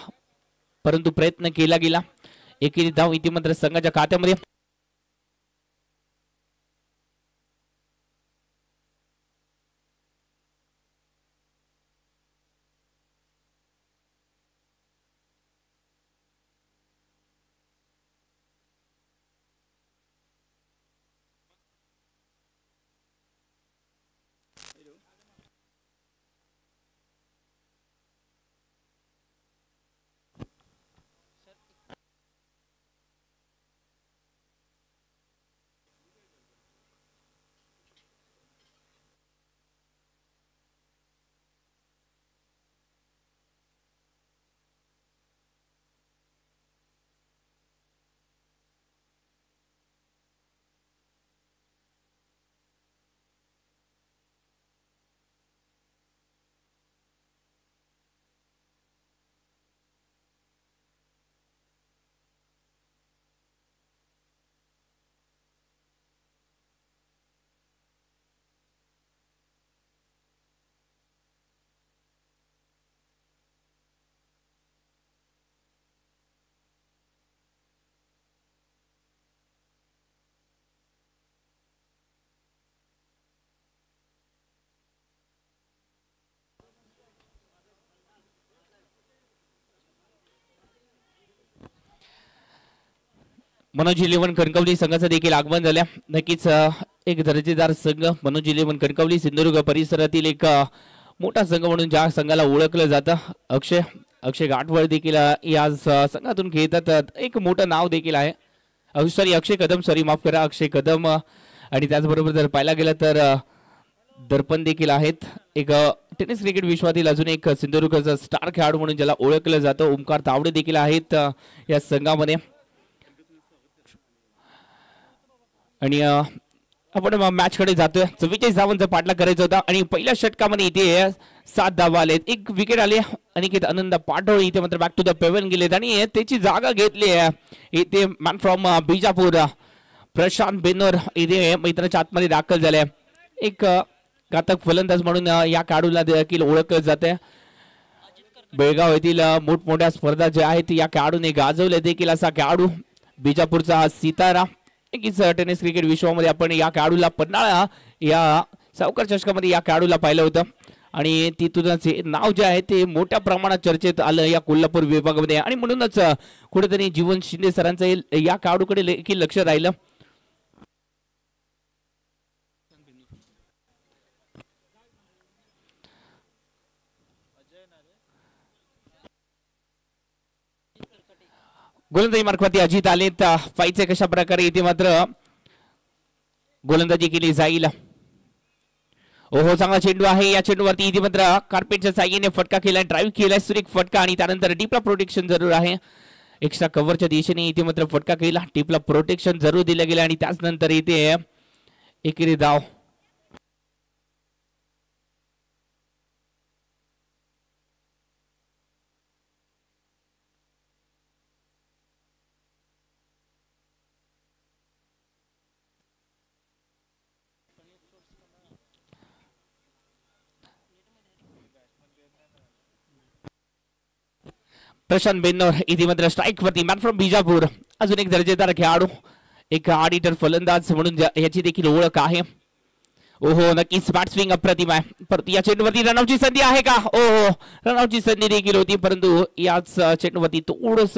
परंतु प्रयत्न केला गेला. एकेरी धाव इथे मात्र संघाच्या खात्यामध्ये. मनोज 11 कणकवली संघाचं देखील आगमन झाले. नक्कीच एक दर्जेदार संघ मनोज 11 कणकवली सिंधुदुर्ग परिसरातील एक मोठा संघ म्हणून ज्या संघाला ओळखलं जातं. अक्षय गाठवळ देखील या संघातून खेळतात. एक मोठं नाव देखील आहे. अक्षय कदम माफ करा अक्षय कदम. आणि त्याचबरोबर जर पाहायला गेलं तर दर्पण देखील आहेत. एक टेनिस क्रिकेट विश्वातील अजून एक सिंधुदुर्गचा स्टार खेळाडू म्हणून ज्याला ओळखलं जातं ओमकार तावडे देखील आहेत या संघामध्ये. आणि आपण मॅच कडे जातोय. 44 धावांचा पाठलाग करायचा होता आणि पहिल्या षटकामध्ये इथे 7 धावा आलेत. एक विकेट आली अनिकेत आनंद पाटोळ इथे मात्र बॅक टू द पेवन गेलेत आणि त्याची जागा घेतली आहे इथे मॅन फ्रॉम बिजापूर प्रशांत बेनोर इथे मैदानाच्या आतमध्ये दाखल झाले. एक घातक फलंदाज म्हणून या खेळाडूला देखील ओळखलं जाते. बेळगाव येथील मोठमोठ्या स्पर्धा ज्या आहेत या खेळाडूने गाजवले देखील असा खेळाडू बिजापूरचा हा सितारा. टेनिस क्रिकेट विश्वामध्ये आपण या खेळाडूला पन्हाळा या सावकार चषकामध्ये या खेळाडूला पाहिलं होतं आणि तिथूनच नाव जे आहे ते मोठ्या प्रमाणात चर्चेत आलं या कोल्हापूर विभागामध्ये. आणि म्हणूनच कुठेतरी जीवन शिंदे सरांचं या खेळाडूकडे देखील लक्ष राहिलं. गोलंदाजी मार्फत अजित आलेत. फाईचे कशा प्रकारे इथे मात्र गोलंदाजी केली जाईल. ओहो चांगला चेंडू आहे. या चेंडूवरती इथे मात्र कार्पेटच्या साह्याने फटका केलाय. ड्राईव्ह केलाय सुरेख फटका आणि त्यानंतर डीपला प्रोटेक्शन जरूर आहे. एक्स्ट्रा कव्हरच्या दिशेने इथे मात्र फटका केला. डीपला प्रोटेक्शन जरूर दिलं गेलं आणि त्याच नंतर इथे एकेरी धाव. प्रशांत बेन्नोर इथे मात्र स्ट्राईक वरती मॅन फ्रॉम बिजापूर अजून एक दर्जेदार खेळाडू एक ऑडिटर फलंदाज म्हणून याची देखील ओळख आहे. ओहो नक्कीच बॅट स्विंग अप्रतिम आहे. परंतु या चेंडूवरती रनआउटची संधी आहे का? ओहो रनआउटची संधी देखील होती परंतु याच चेंडूवरती थोडस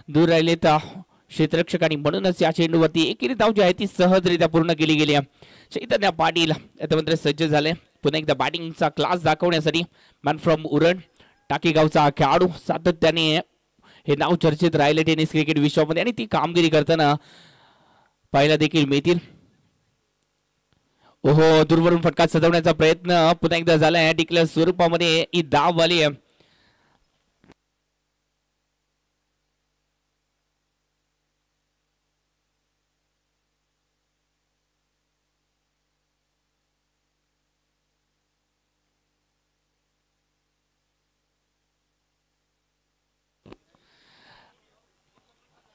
दूर राहिलेत क्षेत्ररक्षक आणि म्हणूनच या चेंडूवरती एकेरी धाव जी आहे ती सहजरित्या पूर्ण केली गेली आहे. चैतन्य पाटील आता मात्र सज्ज झाले पुन्हा एकदा बॅटिंगचा क्लास दाखवण्यासाठी. मॅन फ्रॉम उरण टाकेगावचा खेळाडू सातत्याने हे नाव चर्चेत राहिले टेनिस क्रिकेट विश्वामध्ये आणि ती कामगिरी करताना पाहायला देखील मिळतील. ओहो दूरवरून फटका सजवण्याचा प्रयत्न पुन्हा एकदा झालाय. डिक्लेअर स्वरूपामध्ये ही धाव आली आहे.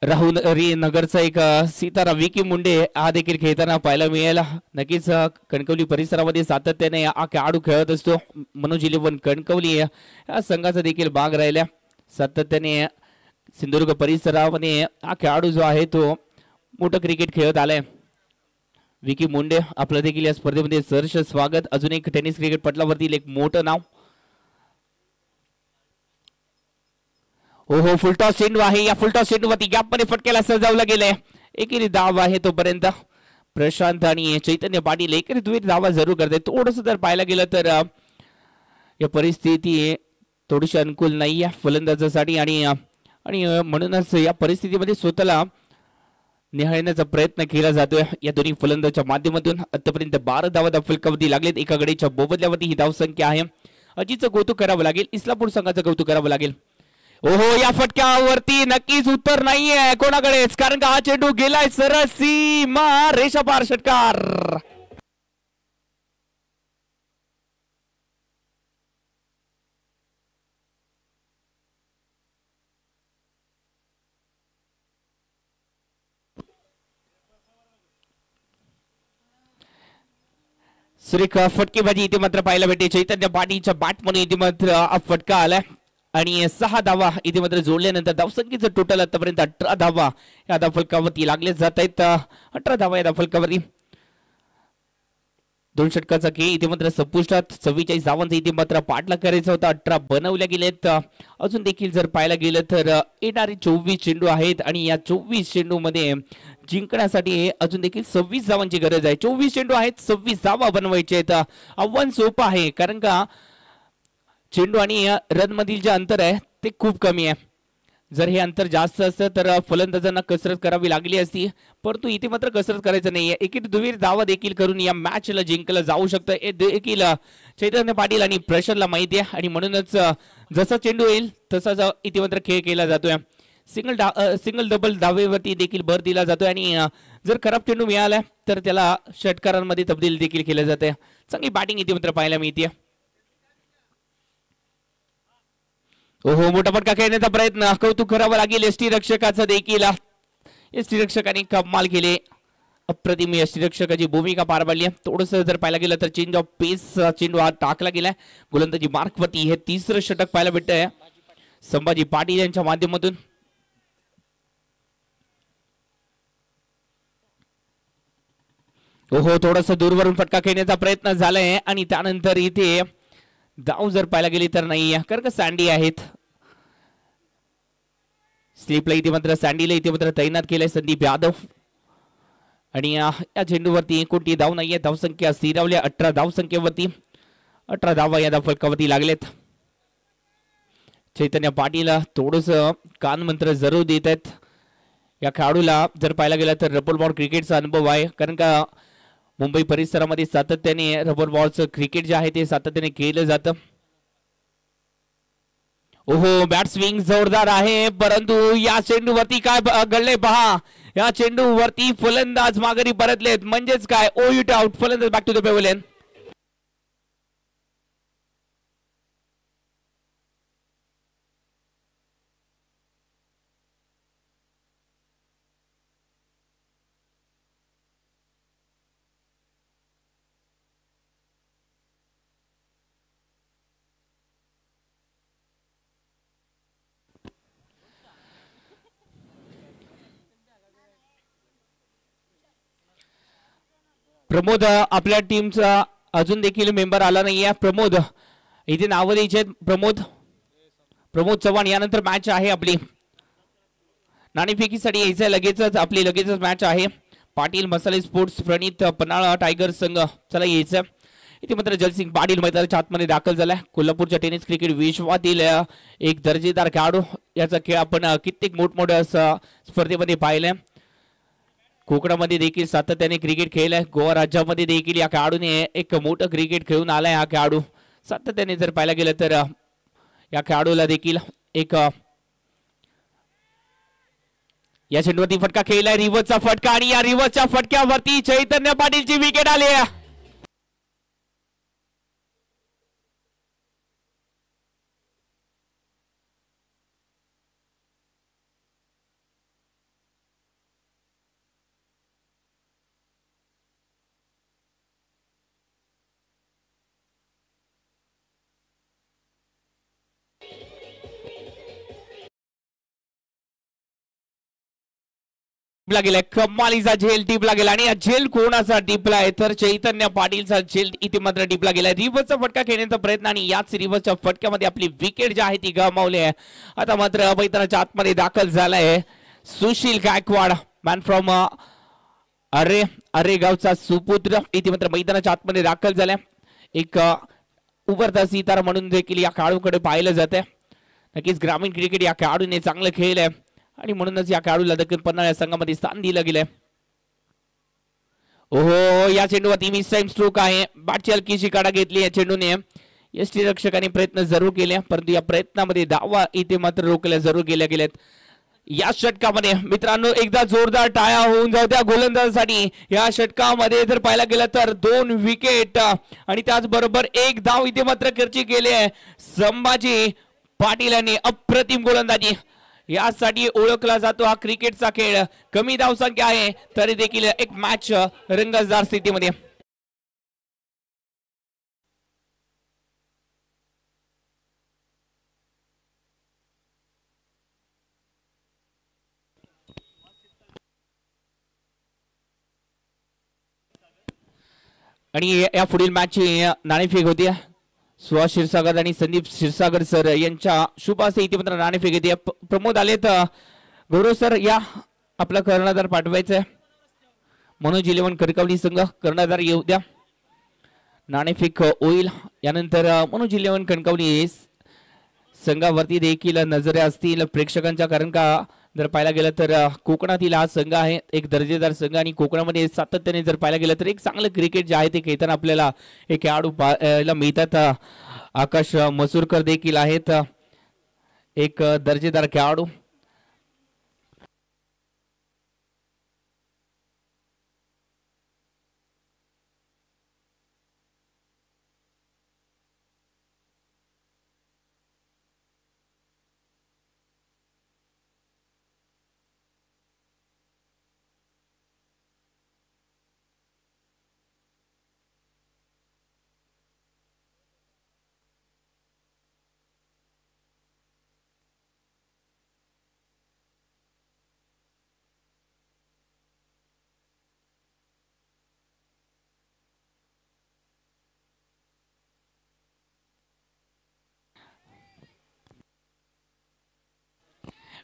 राहुल नगरचा एक सीतारा विकी मुंडे हा देखील खेळताना पाहायला मिळेल. नक्कीच कणकवली परिसरामध्ये सातत्याने हा खेळाडू खेळत असतो. मनोज 11 कणकवली या संघाचा देखील भाग राहिला. सातत्याने सिंधुदुर्ग परिसरामध्ये हा खेळाडू जो आहे तो मोठं क्रिकेट खेळत आलाय. विकी मुंडे आपलं देखील या स्पर्धेमध्ये सहर्ष स्वागत. अजून एक टेनिस क्रिकेट पटलावरती एक मोठं नाव. ओहो फुलटॉस चेंडू आहे. या फुलटॉस चेंडूवरती गॅप मध्ये फटक्याला सजवलं गेलंय. एकेरी धाव आहे तोपर्यंत प्रशांत आणि चैतन्य पाटील एकेरी दुहेरी धावा जरूर करते. थोडस जर पाहायला गेलं तर या परिस्थिती थोडीशी अनुकूल नाही आहे फलंदाजासाठी आणि म्हणूनच या परिस्थितीमध्ये स्वतःला निहाळण्याचा प्रयत्न केला जातोय या दोन्ही फलंदाजाच्या माध्यमातून. आतापर्यंत 12 धावा फलकावरती लागलेत. एका गडीच्या बोबदल्यावरती ही धावसंख्या आहे. अजितचं कौतुक करावं लागेल. इस्लामपूर संघाचं कौतुक करावं लागेल. ओहो या फटक्यावरती नक्कीच उत्तर नाहीये कोणाकडेच कारण का हा चेंडू गेलाय सरळ सीमा रेषा पार. षटकार सुरेख फटकेबाजी इथे मात्र पाहायला भेटते. चैतन्य पाटीलच्या बॅट म्हणून इथे मात्र फटका आलाय आणि 6 धावा इथे मात्र जोडल्यानंतर धावसंख्येचं टोटल आतापर्यंत 18 धावा या धावफलकावरती लागले जात आहेत. 18 धावा या धावफलकावरती. 2 षटकाचा खेळ इथे मात्र संपुष्टात. 44 धावांचा इथे मात्र पाठलाग करायचा होता. 18 बनवल्या गेलेत. अजून देखील जर पाहायला गेलं तर येणारे 24 चेंडू आहेत आणि या 24 चेंडू मध्ये जिंकण्यासाठी अजून देखील 26 धावांची गरज आहे. 24 चेंडू आहेत, 26 धावा बनवायचे आहेत. आव्हान सोपं आहे कारण का चेंडू आणि रन मधील जे अंतर आहे ते खूप कमी आहे. जर हे अंतर जास्त असतं तर फलंदाजांना कसरत करावी लागली असती, परंतु इथे मात्र कसरत करायचं नाहीये. एकेरी दुहेरी धावा देखील करून या मॅचला जिंकलं जाऊ शकतं हे देखील चैतन्य पाटील आणि प्रेशरला माहिती आहे आणि म्हणूनच जसा चेंडू येईल तसाच इथे मात्र खेळ केला जातोय. सिंगल डबल धावेवरती देखील भर दिला जातोय आणि जर खराब चेंडू मिळाला तर त्याला षटकारांमध्ये तब्दील देखील केलं जाते. चांगली बॅटिंग इथे मात्र पाहायला मिळते. ओहो, मोठा फटका खेळण्याचा प्रयत्न, कौतुक करावं लागेल एसटी रक्षकाचं देखील. एसटी रक्षकाने कमाल केले, अप्रतिम एसटी रक्षकाची भूमिका पार पाडली. थोडस जर पाहायला गेलं तर चेंज ऑफ पेस चेंडू हा टाकला गेलाय गोलंदाजी मार्कवरती. हे तिसरं षटक पाहायला भेटतंय संभाजी पाटील यांच्या माध्यमातून. ओहो, थोडस दूरवरून फटका खेळण्याचा प्रयत्न झालाय आणि त्यानंतर इथे धाव जर पाहायला गेली तर नाही, कारण का सँडी आहेत. स्लिपला इथे मात्र सँडीला इथे मात्र तैनात केलंय संदीप यादव आणि या चेंडूवरती कोणती धाव नाहीये. धावसंख्या स्थिरावल्या 18 धावसंख्येवरती. 18 धावा या फलकावरती लागलेत. चैतन्य पाटील थोडस कान मंत्र जरूर देत आहेत. या खेळाडूला जर पाहायला गेला तर रबर बॉल क्रिकेटचा अनुभव आहे, कारण का मुंबई परिसरामध्ये सातत्याने रबर बॉलचं क्रिकेट जे आहे ते सातत्याने केलं जातं. ओहो, बॅट स्विंग जोरदार आहे, परंतु या चेंडूवरती काय घडले पहा. या चेंडूवरती फलंदाज माघारी परतलेत, म्हणजेच काय ओयूट आउट. फलंदाज back to the pavilion. Pramod आपल्या टीमचा अजून देखील मेंबर आला नाहीये. प्रमोद इथे नाव द्यायचे. प्रमोद चव्हाण. यानंतर मॅच आहे आपली नाणेफेकीसाठी यायचं लगेचच. आपली लगेचच मॅच आहे. पाटील मसाले स्पोर्ट्स प्रणित पन्हाळा टायगर संघ. चला यायचं. इथे मात्र जलसिंग पाटील मैदानाच्या आतमध्ये दाखल झालाय. कोल्हापूरच्या टेनिस क्रिकेट विश्वातील एक दर्जेदार खेळाडू. याचा खेळ आपण कित्येक मोठमोठ्या स्पर्धेमध्ये पाहिलाय. कोकणामध्ये देखील सातत्याने क्रिकेट खेळलाय. गोवा राज्यामध्ये देखील या खेळाडूने एक मोठं क्रिकेट खेळून आलाय. हा खेळाडू सातत्याने जर पाहायला गेलं तर या खेळाडूला देखील एक या चेंडूवरती फटका खेळलाय. रिव्हर्सचा फटका आणि या रिव्हर्सच्या फटक्यावरती चैतन्य पाटीलची विकेट आली आहे. गेलाय कमालीचा झेल टिपला गेला आणि झेल कोणाचा टिपला आहे तर चैतन्य पाटीलचा झेल इथे मात्र टिपला गेलाय. रिव्हर्सचा फटका खेळण्याचा प्रयत्न आणि याच रिव्हर्सच्या फटक्यामध्ये आपली विकेट जी आहे ती गमावली आहे. आता मात्र मैदानाच्या आतमध्ये दाखल झालाय सुशील गायकवाड, मॅन फ्रॉम अरे गावचा सुपुत्र. इथे मात्र मैदानाच्या आतमध्ये दाखल झालाय. एक उभरता सितारा म्हणून देखील या खेळाडूकडे पाहिलं जाते. नक्कीच ग्रामीण क्रिकेट या खेळाडूने चांगलं खेळलंय आणि म्हणूनच या खेळाडूला दक्षिण पन्हाळा संघामध्ये स्थान दिलं गेलंय. ओहो, या चेंडूवरती मिस टाइम स्ट्रोक आहे. बॅटची हलकीशी काढा घेतली या चेंडूने. यष्टी रक्षकाने प्रयत्न जरूर केले, परंतु या प्रयत्नामध्ये धावा इथे मात्र रोखल्या जरूर केल्या गेल्यात. या षटकामध्ये मित्रांनो एकदा जोरदार टाळ्या होऊन जाऊ त्या गोलंदाजासाठी. या षटकामध्ये जर पाहायला गेलं तर 2 विकेट आणि त्याचबरोबर एक धाव इथे मात्र खर्ची केली आहे संभाजी पाटील यांनी. अप्रतिम गोलंदाजी. यासाठी ओळखला जातो हा क्रिकेटचा खेळ. कमी धावसंख्या आहे तरी देखील एक मॅच रंगतदार स्थितीमध्ये. आणि या पुढील मॅचची नाणेफेक होती सुहास क्षीरसागर आणि संदीप क्षीरसागर सर यांच्या शुभ हस्ते इथे मात्र नाणेफेक येते. प्रमोद आलेत. गौरव सर या आपला कर्णधार पाठवायचा आहे. मनोज 11 कणकवली संघ कर्णधार येऊ द्या. नाणेफेक होईल. यानंतर मनोज 11 कणकवली संघावरती देखील नजरे असतील प्रेक्षकांच्या, कारण का जर पाहायला गेलं तर कोकणातील हा संघ आहे एक दर्जेदार संघ आणि कोकणामध्ये सातत्याने जर पाहायला गेलं तर एक चांगलं क्रिकेट जे आहे ते खेळताना आपल्याला एक खेळाडू पाहायला मिळतात. आकाश मसूरकर देखील आहेत एक दर्जेदार खेळाडू.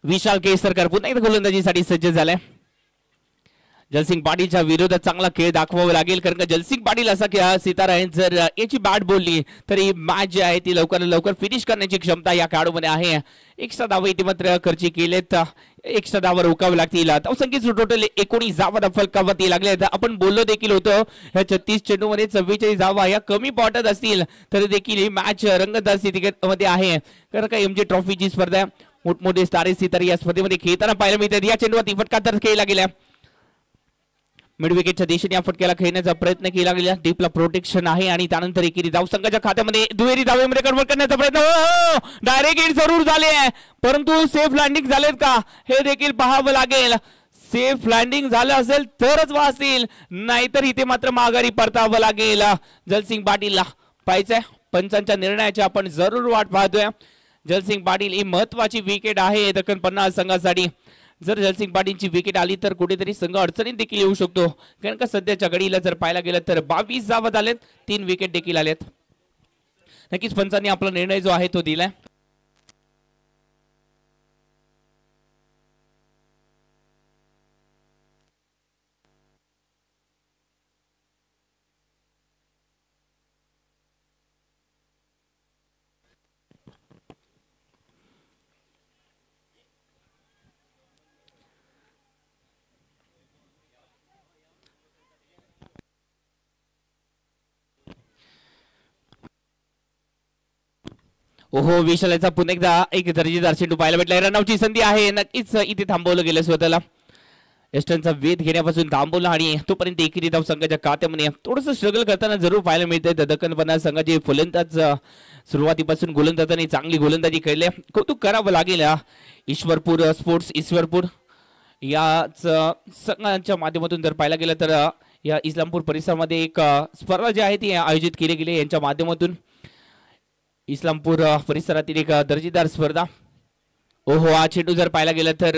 विशाल केसरकर पुन्हा एकदा गोलंदाजीसाठी सज्ज झालाय. जलसिंग पाटीलच्या विरोधात चांगला खेळ दाखवावा लागेल, कारण का जलसिंग पाटील असा सितारा आहे जर याची बॅट बोलली तर ही मॅच जी आहे ती लवकर लवकर फिनिश करण्याची क्षमता या खेळाडूमध्ये आहे. एक्स्ट्रा धावा इथे मात्र खर्ची केलेत. एक्स्ट्रा धावा रोकावे लागतील. धावसंख्येत टोटल 19 धावा फलकावरती लागले. आपण बोललो देखील होतो ह्या 36 चेंडूमध्ये 44 धावा या कमी पॉटत असतील तर देखील ही मॅच रंगतदार स्थितीमध्ये आहे, कारण का एमजी ट्रॉफीची स्पर्धा मोठमोठे तारे सितारे या स्पर्धेमध्ये खेळताना पाहायला मिळतात. या चेंडूवरती फटका तर खेळला गेला. मिड विकेटच्या दिशेने या फटक्याला खेळण्याचा प्रयत्न केला गेला. डीपला प्रोटेक्शन आहे आणि त्यानंतर एकेरी धावसंघाच्या खात्यामध्ये दुहेरी धावेमध्ये कन्वर्ट करण्याचा प्रयत्न. डायरेक्ट हिट जरूर झाले आहे, परंतु सेफ लँडिंग झालेत का हे देखील पाहावं लागेल. सेफ लँडिंग झालं असेल तरच वाचतील, नाहीतर इथे मात्र माघारी परतावं लागेल. जलसिंग पाटीलला पाहायचंय. पंचांच्या निर्णयाची आपण जरूर वाट पाहतोय. जलसिंग पाटील ही महत्वाची विकेट आहे दक्कन 50 संघासाठी. जर जलसिंग पाटीलची विकेट आली तर कुठेतरी संघ अडचणीत देखील येऊ शकतो, कारण का सध्याच्या घडीला जर पाहायला गेलं तर 22 धावा झालेत, 3 विकेट देखील आलेत. नक्कीच पंचांनी आपला निर्णय जो आहे तो दिलाय. ओहो, विशालाचा पुन्हा एकदा एक दर्जेदार चेंडू पाहायला भेटला. रनआउटची संधी आहे. नक्कीच इथे थांबवलं गेलं स्वतःला. एस्टनचा वेध घेण्यापासून थांबवला आणि तोपर्यंत एकेरी धाव संघाच्या खात्यामध्ये थोडंसं स्ट्रगल करताना जरूर पाहायला मिळतंय. दक्कन 50 संघाचे फलंदाज सुरुवातीपासून गोलंदाजांनी चांगली गोलंदाजी खेळली. कौतुक करावं लागेल ईश्वरपूर स्पोर्ट्स ईश्वरपूर याच संघाच्या माध्यमातून जर पाहायला गेलं तर या इस्लामपूर परिसरामध्ये एक स्पर्धा जी आहे ती आयोजित केली गेली यांच्या माध्यमातून. इस्लामपूर परिसरातील एक दर्जेदार स्पर्धा. ओहो, हा चेंडू जर पाहायला गेलं तर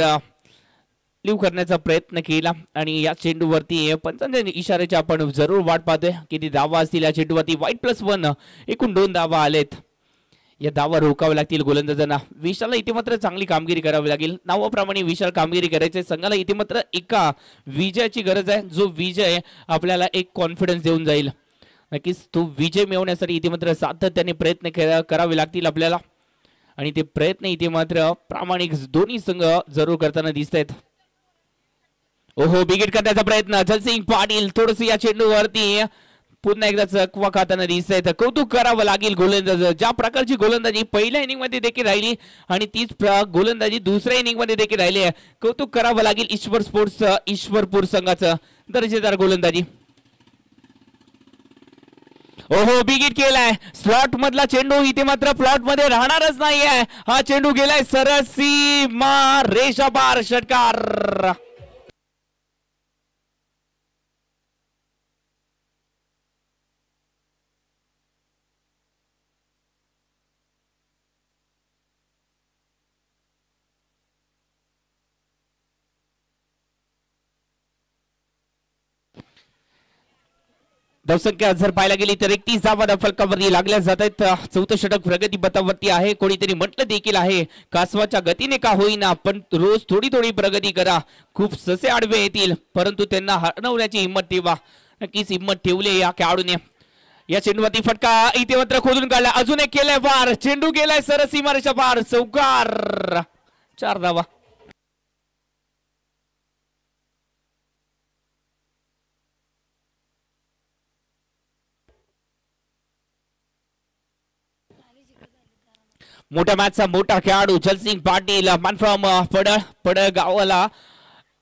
लिव्ह करण्याचा प्रयत्न केला आणि या चेंडूवरती पंचांच्या इशाऱ्याची आपण जरूर वाट पाहतोय. किती धावा असतील या चेंडूवरती. -1 एकूण 2 धावा आलेत. या धावा रोकाव्या लागतील गोलंदाजांना. विशालला इथे मात्र चांगली कामगिरी करावी लागेल. नावाप्रमाणे विशाल कामगिरी करायचे. संघाला इथे मात्र एका विजयाची गरज आहे, जो विजय आपल्याला एक कॉन्फिडन्स देऊन जाईल. नक्कीच तो विजय मिळवण्यासाठी इथे मात्र सातत्याने प्रयत्न करावे लागतील आपल्याला आणि ते प्रयत्न इथे मात्र प्रामाणिक दोन्ही संघ जरूर करताना दिसत आहेत. ओहो, बिगेट करण्याचा प्रयत्न. जलसिंग पाटील थोडस या चेंडूवरती पुन्हा एकदा चकवा खाताना दिसत आहेत. कौतुक करावं लागेल गोलंदाज. ज्या प्रकारची गोलंदाजी पहिल्या इनिंग मध्ये देखील राहिली आणि तीच गोलंदाजी दुसऱ्या इनिंग मध्ये देखील राहिली आहे. कौतुक करावं लागेल ईश्वर स्पोर्ट्स ईश्वरपूर संघाचं. दर्जेदार गोलंदाजी. ओहो, बिगिट केलाय. स्लॉट मधला चेंडू इथे मात्र प्लॉट मध्ये राहणारच नाहीये. हा चेंडू गेलाय सरळ सीमा रेषा पार. षटकार. धावसंख्या जर पाहायला गेली तर 31 धावा फलकावरती लागल्या जात आहेत. चौथं षटक प्रगती पथावरती आहे. कोणीतरी म्हटलं देखील आहे कासवाच्या गतीने का होईना पण रोज थोडी थोडी प्रगती करा. खूप ससे आडवे येतील परंतु त्यांना हरवण्याची हिंमत ठेवा. नक्कीच हिंमत ठेवली या खेळाडूने. या चेंडूवरती फटका इथे मात्र खोदून काढला. अजून एक केलाय वार. चेंडू गेलाय सरस सीमारेषा पार. चौकार. 4 धावा. मोठ्या मॅचचा मोठा खेळाडू जलसिंग पाटील मन फ्रॉम पडगावला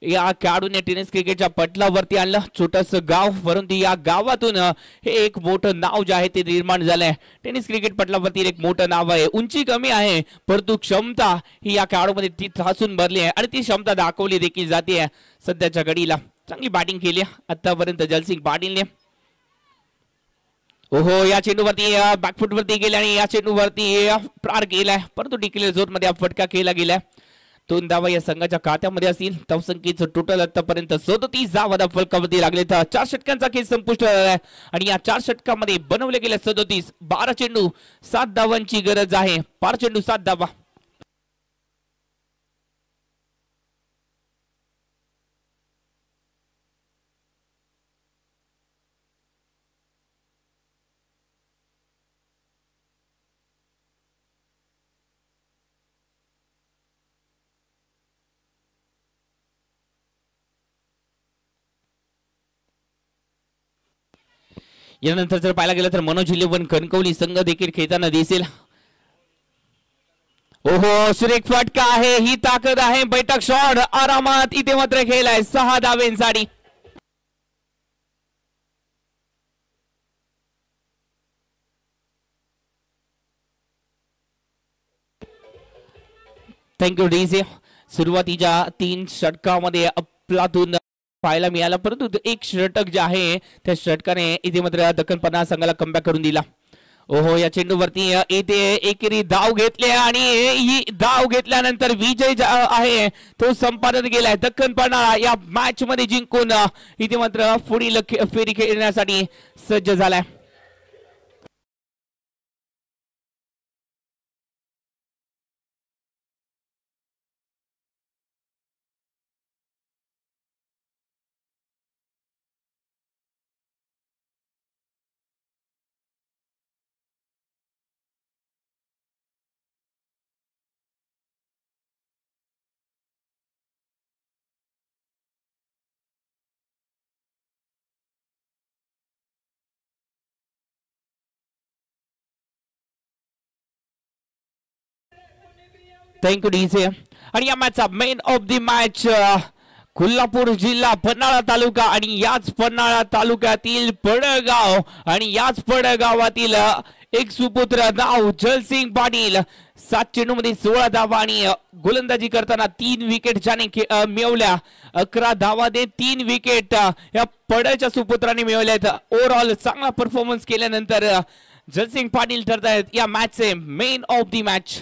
या खेळाडूने टेनिस क्रिकेटच्या पटलावरती आणलं. छोटस गाव परंतु या गावातून हे एक मोठं नाव जे आहे ते निर्माण झालंय. टेनिस क्रिकेट पटलावरती एक मोठं नाव आहे. उंची कमी आहे परंतु क्षमता ही या खेळाडूमध्ये ती ठासून भरली आहे आणि ती क्षमता दाखवली देखील जाते. सध्याच्या घडीला चांगली बॅटिंग केली आतापर्यंत जलसिंग पाटीलने. ओहो या चेंडूवरती बॅकफुट वरती गेल्या आणि या चेंडूवरती प्रार केलाय परंतु डिक्लेअर झोन मध्ये फटका केला गेलाय. 2 धावा या संघाच्या खात्यामध्ये असतील. धावसंख्येचं टोटल आतापर्यंत 37 धावा फलकावरती लागले. 4 षटकांचा खेळ संपुष्ट झालाय आणि या 4 षटकामध्ये बनवले गेले 37. 12 चेंडू 7 धावांची गरज आहे. 12 चेंडू 7 धावा. यानंतर जर पाहायला गेलं तर मनोज इलेव्हन कणकवली संघ देखील खेळताना दिसेल. ओहो सुरेख फटका आहे. ही ताकद आहे. बैठक शॉट आरामात इथे मात्र खेळलाय 6 धावेंसाठी. Thank you DJ. सुरुवातीच्या 3 षटकामध्ये अफलातून पाहायला मिळाला परंतु एक षटक जे आहे त्या षटकाने इथे मात्र दक्कन पन्ना संघाला कमबॅक करून दिला. ओहो या चेंडूवरती इथे एकेरी धाव घेतले आणि ही धाव घेतल्यानंतर विजय आहे तो संपादन केलाय. दक्कन पन्ना या मॅच मध्ये जिंकून इथे मात्र पुढील फेरी खेळण्यासाठी सज्ज झालाय. Thank you DJ. आणि या मॅचचा man of the match Kolhapur जिल्हा पन्हाळा तालुका आणि याच पन्हाळा तालुक्यातील पडगाव आणि याच पडगावातील एक सुपुत्र नाव जलसिंग पाटील. 7 चेंडूमध्ये 16 धावा आणि गोलंदाजी करताना 3 विकेट ज्याने मिळवल्या. 11 धावा दे 3 विकेट या पडच्या सुपुत्राने मिळवल्यात. ओव्हरऑल चांगला परफॉर्मन्स केल्यानंतर जलसिंग पाटील ठरतायत या मॅचचे मेन ऑफ द मॅच.